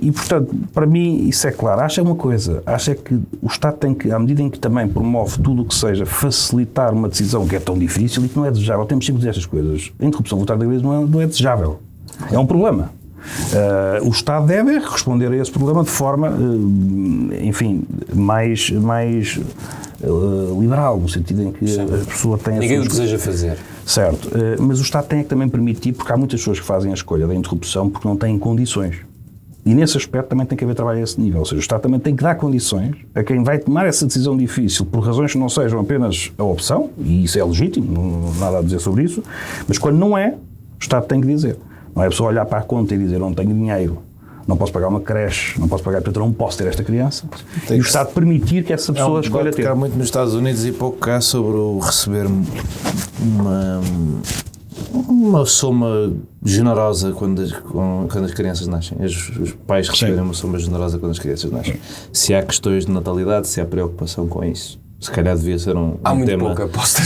E, portanto, para mim, isso é claro. Acho uma coisa. Acho que o Estado tem que, à medida em que também promove tudo o que seja facilitar uma decisão que é tão difícil e que não é desejável. Temos sempre de dizer estas coisas. A interrupção voluntária da Igreja não é desejável. É um problema. O Estado deve responder a esse problema de forma, enfim, mais liberal, no sentido em que a pessoa tem... Ninguém o deseja fazer. Certo, mas o Estado tem que também permitir, porque há muitas pessoas que fazem a escolha da interrupção porque não têm condições. E nesse aspecto também tem que haver trabalho a esse nível. Ou seja, o Estado também tem que dar condições a quem vai tomar essa decisão difícil por razões que não sejam apenas a opção, e isso é legítimo, não nada a dizer sobre isso, mas quando não é, o Estado tem que dizer. Não é a pessoa olhar para a conta e dizer não tenho dinheiro, não posso pagar uma creche, não posso pagar, portanto não posso ter esta criança. E o Estado permitir que essa pessoa escolha ter. Há muito nos Estados Unidos e pouco cá sobre o receber uma soma generosa quando as crianças nascem. Os pais receberem uma soma generosa quando as crianças nascem. Se há questões de natalidade, se há preocupação com isso. Se calhar devia ser um há muito tema. Pouca, posso-te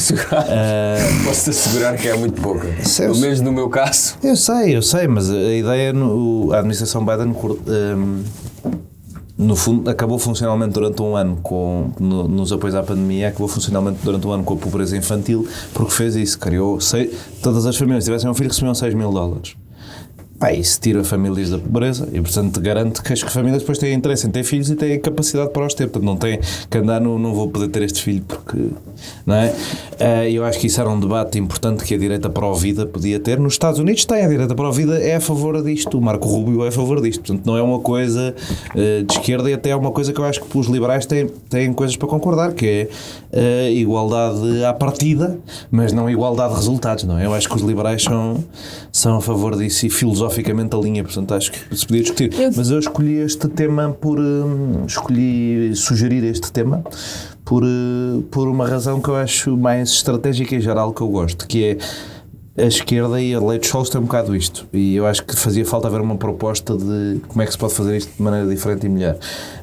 assegurar que é muito pouca. Pelo menos no meu caso. Eu sei, mas a ideia, a administração Biden, no fundo, acabou funcionalmente durante um ano nos apoios à pandemia, acabou funcionalmente durante um ano com a pobreza infantil, porque fez isso, criou, todas as famílias que tivessem um filho recebiam $6.000. Isso tira famílias da pobreza e, portanto, garante que as famílias depois têm interesse em ter filhos e têm capacidade para os ter. Portanto, não têm que andar não vou poder ter este filho porque... Não é? Eu acho que isso era um debate importante que a direita pró-vida podia ter. Nos Estados Unidos tem a direita pró-vida, é a favor disto. O Marco Rubio é a favor disto. Portanto, não é uma coisa de esquerda e até é uma coisa que eu acho que os liberais têm coisas para concordar, que é igualdade à partida, mas não igualdade de resultados. Não é? Eu acho que os liberais são a favor disso e filosoficamente a linha, portanto acho que se podia discutir. Mas eu escolhi este tema escolhi sugerir este tema por uma razão que eu acho mais estratégica e geral que eu gosto, que é a esquerda e a lei de Scholz tem um bocado isto, e eu acho que fazia falta haver uma proposta de como é que se pode fazer isto de maneira diferente e melhor.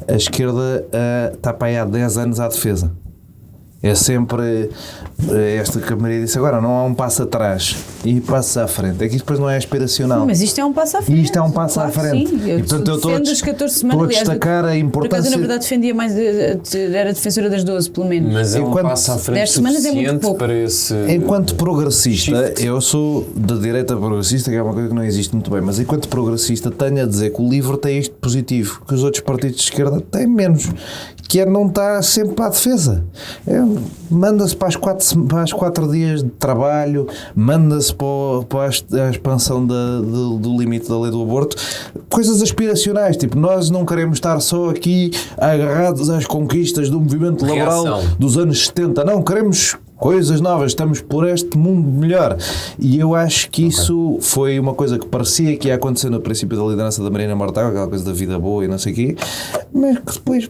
A esquerda está para aí há 10 anos à defesa. É sempre esta que a Maria disse agora, não há um passo atrás e passos à frente. É que isto depois não é aspiracional. Mas isto é um passo à frente. E isto é um passo à frente. Sim, eu defendo as 14 semanas. Estou a destacar a importância... Por acaso, na verdade, defendia mais, era defensora das 12, pelo menos. Mas é um passo à frente 10 semanas é muito pouco. Para esse... Enquanto progressista, eu sou da direita progressista, que é uma coisa que não existe muito bem, mas enquanto progressista tenho a dizer que o LIVRE tem isto positivo, que os outros partidos de esquerda têm menos, que é não estar sempre para a defesa. Manda-se para as 4 dias de trabalho, manda-se para a expansão do limite da lei do aborto, coisas aspiracionais, tipo, nós não queremos estar só aqui agarrados às conquistas do movimento laboral dos anos 70, não, queremos coisas novas, estamos por este mundo melhor. E eu acho que isso foi uma coisa que parecia que ia acontecer no princípio da liderança da Marina Mortágua, aquela coisa da vida boa e não sei o quê, mas que depois...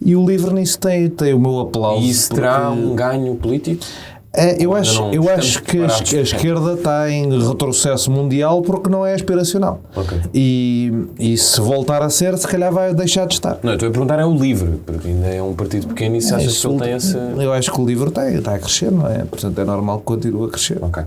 E o LIVRE nisso tem o meu aplauso. E isso terá um ganho político? Eu Ainda acho, não eu estamos acho que preparados. a esquerda está em retrocesso mundial porque não é aspiracional. Ok. E se voltar a ser, se calhar vai deixar de estar. Não, eu estou a perguntar é o LIVRE, porque ainda é um partido pequeno e se achas que ele tem essa... Eu acho que o livro está a crescer, não é? Portanto, é normal que continue a crescer. Ok.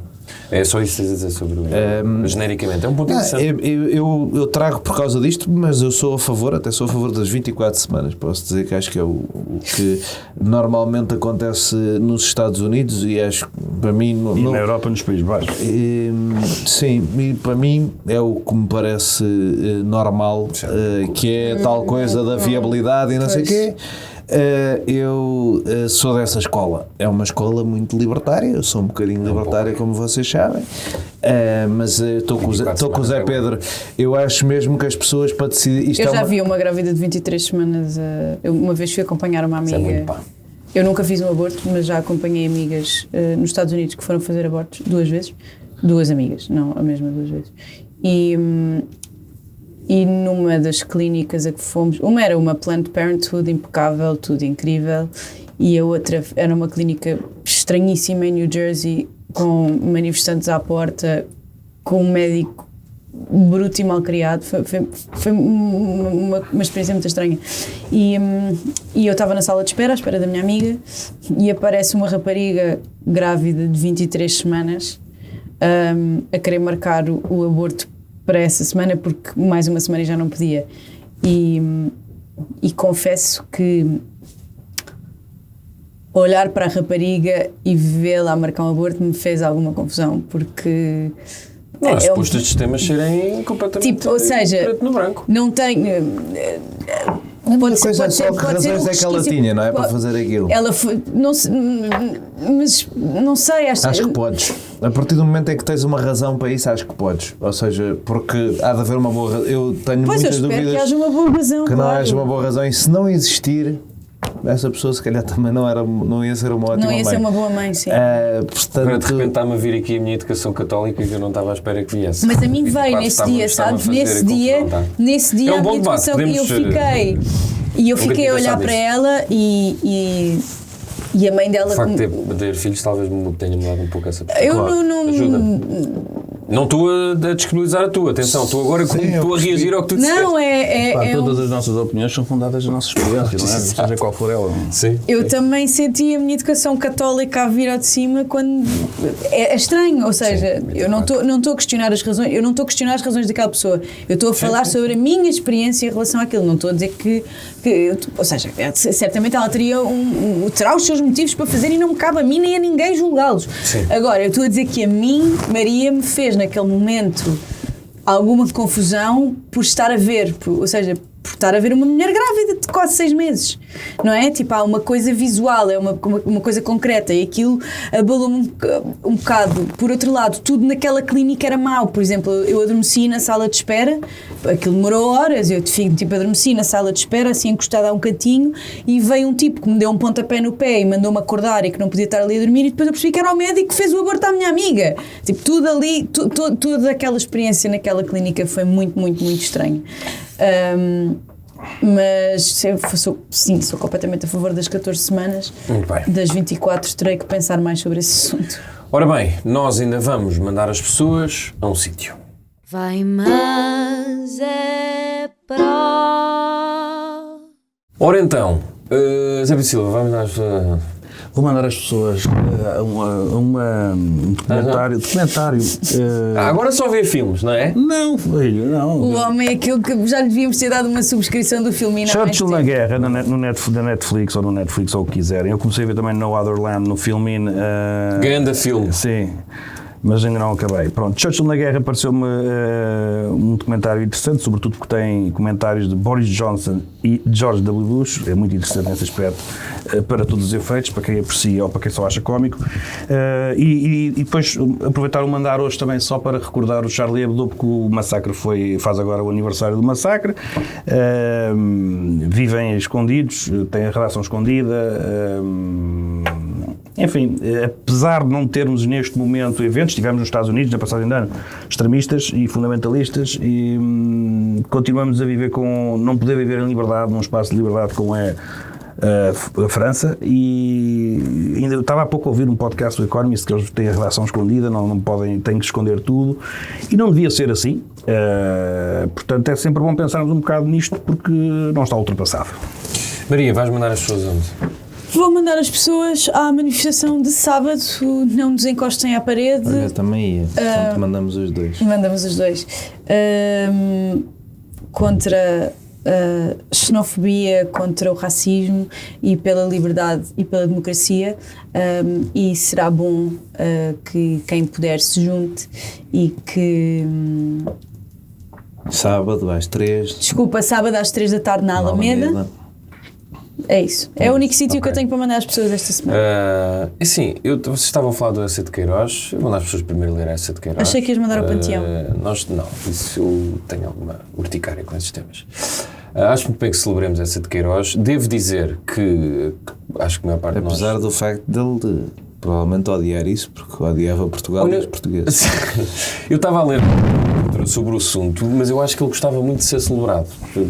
É só isso que tens a dizer sobre o genericamente. É um ponto interessante. Eu trago por causa disto, mas eu sou a favor, até sou a favor das 24 semanas. Posso dizer que acho que é o que normalmente acontece nos Estados Unidos e acho que para mim... E na Europa, nos Países Baixos. Sim, e para mim é o que me parece normal, que é tal coisa da viabilidade e não sei o quê. Eu sou dessa escola. É uma escola muito libertária. Eu sou um bocadinho libertário, como vocês sabem. Mas estou com o Zé Pedro. Eu acho mesmo que as pessoas para decidir. Eu já vi uma grávida de 23 semanas. Eu uma vez fui acompanhar uma amiga. Isso é muito pá. Eu nunca fiz um aborto, mas já acompanhei amigas nos Estados Unidos que foram fazer abortos 2 vezes. 2 amigas, não a mesma 2 vezes. E numa das clínicas a que fomos, uma era uma Planned Parenthood impecável, tudo incrível, e a outra era uma clínica estranhíssima em New Jersey, com manifestantes à porta, com um médico bruto e mal criado. Foi uma experiência muito estranha. E eu estava na sala de espera, à espera da minha amiga, e aparece uma rapariga grávida de 23 semanas a querer marcar o aborto para essa semana, porque mais uma semana já não podia. E confesso que olhar para a rapariga e vê-la a marcar um aborto me fez alguma confusão, porque... Não, é suposto estes temas serem completamente tipo, ou seja, preto no branco. Não tem... Pode ser, que razões é que ela tinha, não é? Para fazer aquilo. Ela foi... Mas não sei, acho que podes. A partir do momento em que tens uma razão para isso, acho que podes. Ou seja, porque há de haver uma boa razão. Eu tenho muitas dúvidas que haja uma boa razão, que não haja uma boa razão. E se não existir, essa pessoa se calhar também não ia ser uma ótima mãe. Não ia ser uma boa mãe, sim. Portanto, agora de repente está-me a vir aqui a minha educação católica que eu não estava à espera que viesse. Mas a mim veio nesse dia, sabes? Nesse dia É um a bom minha debate, educação, e eu fiquei a olhar para ela e a mãe dela... O facto de ter filhos talvez me tenha mudado um pouco essa perspectiva. Eu claro, não... Ajuda. Não estou a descredibilizar a tua, atenção, estou agora estou a reagir ao que tu disseste. Não, todas as nossas opiniões são fundadas na nossa experiência, não é? Seja qual for ela. Sim. Eu também senti a minha educação católica a vir ao de cima quando... É estranho, ou seja, eu não estou a questionar as razões, eu não estou a questionar as razões daquela pessoa, eu estou a falar sobre a minha experiência em relação àquilo, não estou a dizer que ou seja, certamente ela terá os seus motivos para fazer e não me cabe a mim nem a ninguém julgá-los. Agora, eu estou a dizer que a mim, Maria, me fez naquele momento alguma confusão por estar a ver, ou seja, por estar a ver uma mulher grávida de quase 6 meses, não é? Tipo, há uma coisa visual, é uma coisa concreta, e aquilo abalou-me um bocado. Por outro lado, tudo naquela clínica era mau. Por exemplo, eu adormeci na sala de espera, aquilo demorou horas, eu adormeci na sala de espera, assim encostada a um cantinho, e veio um tipo que me deu um pontapé no pé e mandou-me acordar e que não podia estar ali a dormir, e depois eu percebi que era o médico que fez o aborto à minha amiga. Tipo, tudo ali, toda aquela experiência naquela clínica foi muito, muito, muito estranha. Mas sou completamente a favor das 14 semanas. Muito bem. Das 24 terei que pensar mais sobre esse assunto. Ora bem, nós ainda vamos mandar as pessoas a um sítio. Vai, mas é para... Ora então, Zé Pedro Silva, vamos dar Vou mandar as pessoas a um documentário. agora só vê filmes, não é? Não, filho, não. O homem é aquilo que já lhe devíamos ter dado uma subscrição do filme. Churchill na Guerra, na Netflix ou no Netflix ou o que quiserem. Eu comecei a ver também No Other Land no Filmin. Ganda filme. Sim, mas ainda não acabei. Pronto, Churchill na Guerra pareceu-me um documentário interessante, sobretudo porque tem comentários de Boris Johnson e George W. Bush. É muito interessante nesse aspecto, para todos os efeitos, para quem aprecia ou para quem só acha cómico. E depois aproveitaram mandar hoje também só para recordar o Charlie Hebdo, porque o massacre faz agora o aniversário do massacre. Vivem escondidos, têm a redação escondida. Enfim, apesar de não termos neste momento eventos, estivemos nos Estados Unidos na passagem de ano, extremistas e fundamentalistas, e continuamos a viver não poder viver em liberdade, num espaço de liberdade como é da França, e ainda estava há pouco a ouvir um podcast do Economist que eles têm a redação escondida, não podem, têm que esconder tudo, e não devia ser assim. Portanto, é sempre bom pensarmos um bocado nisto porque não está ultrapassado. Maria, vais mandar as pessoas onde? Vou mandar as pessoas à manifestação de sábado, não nos encostem à parede. Olha, também ia. Portanto, mandamos os dois. Mandamos os dois. Contra a xenofobia, contra o racismo e pela liberdade e pela democracia. E será bom que quem puder se junte e que... Sábado às 3. Desculpa, sábado às 3 da tarde na Alameda. É isso. É o único sítio que eu tenho para mandar as pessoas esta semana. Sim, vocês estavam a falar do Essa de Queiroz. Eu vou mandar as pessoas primeiro ler Essa de Queiroz. Achei que ias mandar ao Panteão. Não, isso eu tenho alguma urticária com esses temas. Acho muito bem que celebremos Essa de Queiroz. Devo dizer que acho que a maior parte de nós... Apesar do facto dele provavelmente odiar isso, porque odiava Portugal e os portugueses. Eu estava a ler sobre o assunto, mas eu acho que ele gostava muito de ser celebrado,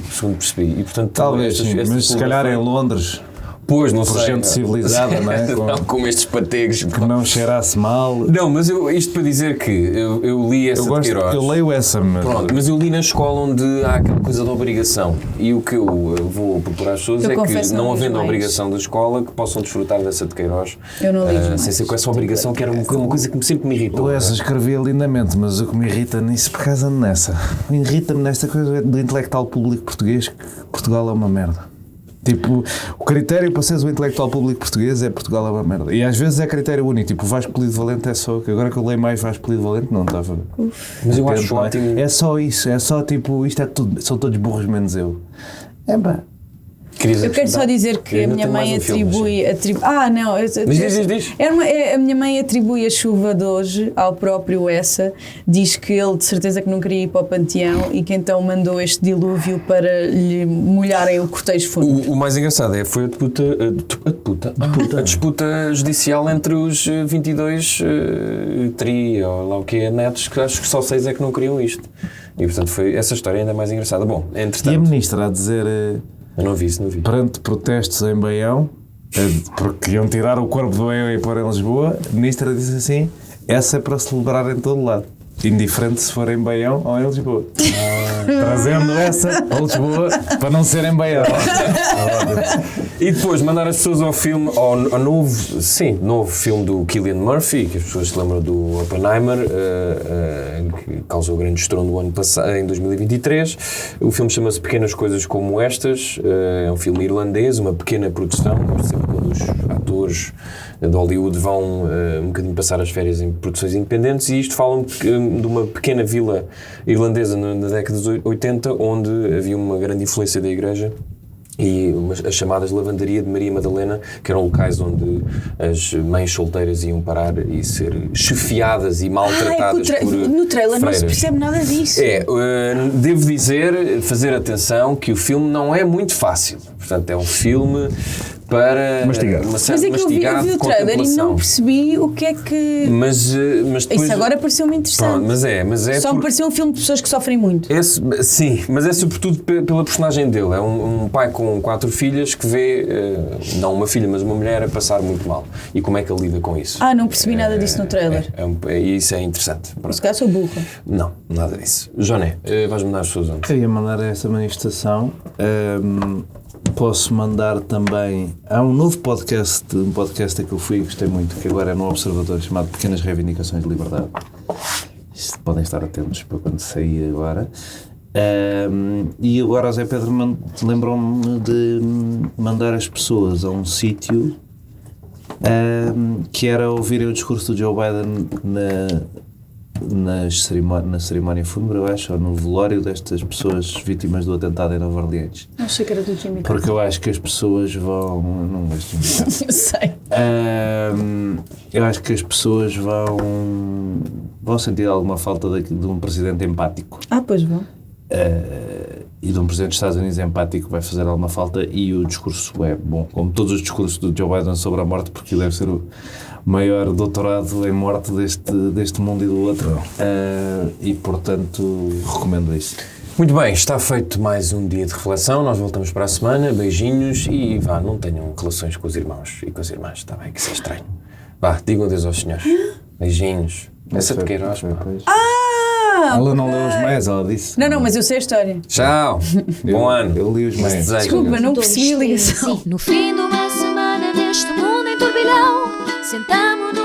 segundo percebi. E, portanto, talvez, mas se calhar em Londres, pois, não por sei, gente civilizada, não é? Não, com estes pategos. Que não cheirasse mal. Não, mas isto para dizer que eu li Essa de Queiroz. Eu leio essa, mas eu li na escola onde há aquela coisa da obrigação. E o que eu vou procurar às pessoas é que, não havendo a obrigação da escola, que possam desfrutar dessa de Queiroz. Eu não li sem ser com essa obrigação, que era uma coisa que sempre me irritou. Essa escrevia lindamente, mas o que me irrita nisso, por causa nessa. Irrita-me nesta coisa do intelectual público português, que Portugal é uma merda. Tipo, o critério para seres o intelectual público português é Portugal é uma merda. E às vezes é critério único. Tipo, o Vasco Polido Valente é só... Agora que eu leio mais Vasco Polido Valente, não estava... Mas eu acho ótimo... É só isso. É só tipo... Isto é tudo... São todos burros menos eu. É pá. Eu quero só dizer que a minha mãe atribui... não. Mas diz. A minha mãe atribui a chuva de hoje ao próprio Essa. Diz que ele de certeza que não queria ir para o Panteão e que então mandou este dilúvio para lhe molharem o cortejo fúnebre. O mais engraçado foi a disputa judicial entre os 22 ou lá o que é, netos, que acho que só 6 é que não queriam isto. E portanto essa história ainda mais engraçada. Bom, entretanto... E a ministra a dizer... Eu não vi isso. Perante protestos em Baião, porque iam tirar o corpo do Baião e pôr em Lisboa, a ministra disse assim: essa é para celebrar em todo lado, indiferente se for em Baião ou em Lisboa. Trazendo essa a Lisboa para não ser em Baião. E depois mandar as pessoas ao filme, ao novo filme do Cillian Murphy, que as pessoas se lembram do Oppenheimer, que causou grande estrondo no ano passado, em 2023. O filme chama-se Pequenas Coisas Como Estas, é um filme irlandês, uma pequena produção, sempre quando os atores de Hollywood vão um bocadinho passar as férias em produções independentes, e isto fala de uma pequena vila irlandesa na década de 80, onde havia uma grande influência da igreja e as chamadas lavandaria de Maria Madalena, que eram locais onde as mães solteiras iam parar e ser chefiadas e maltratadas por no trailer freiras. não se percebe nada disso. Devo dizer, fazer atenção, que o filme não é muito fácil. Portanto, é um filme para mastigado. Mas é que eu vi o trailer e não percebi o que é que... Mas depois... Isso agora pareceu-me interessante. Mas é só me pareceu um filme de pessoas que sofrem muito. Sim, mas é sobretudo pela personagem dele. É um pai com 4 filhas que vê, não uma filha, mas uma mulher a passar muito mal. E como é que ele lida com isso? Não percebi nada disso no trailer. Isso é interessante. Se calhar sou burra. Não, nada disso. Joné, vais mandar as pessoas onde? Eu ia mandar essa manifestação. Posso mandar também... Há um novo podcast, um podcast a que eu fui e gostei muito, que agora é no Observador, chamado Pequenas Reivindicações de Liberdade. Isto podem estar atentos para quando sair agora. E agora o Zé Pedro lembrou-me de mandar as pessoas a um sítio que era ouvirem o discurso do Joe Biden na cerimónia fúnebre, eu acho, ou no velório destas pessoas vítimas do atentado em Nova Orleans. Achei que era do Jimmy Carter. Porque eu acho que as pessoas vão... Não gosto de Jimmy Carter. Eu sei. Eu acho que as pessoas vão sentir alguma falta de um presidente empático. Pois vão. E de um presidente dos Estados Unidos empático vai fazer alguma falta, e o discurso é bom, como todos os discursos do Joe Biden sobre a morte, porque deve ser o maior doutorado em morte deste mundo e do outro, e portanto recomendo isso. Muito bem, está feito mais um dia de reflexão. Nós voltamos para a semana. Beijinhos e vá, não tenham relações com os irmãos e com as irmãs, está bem? Que isso é estranho. Vá, digam adeus aos senhores. Beijinhos. Essa de Queiroz, pá. Ela não leu os mails, ela disse. Não, mas eu sei a história. Tchau. Bom ano. Eu li os mails. Desejo. Desculpa, não percebi a ligação. No fim de uma semana neste mundo em turbilhão, sentamos no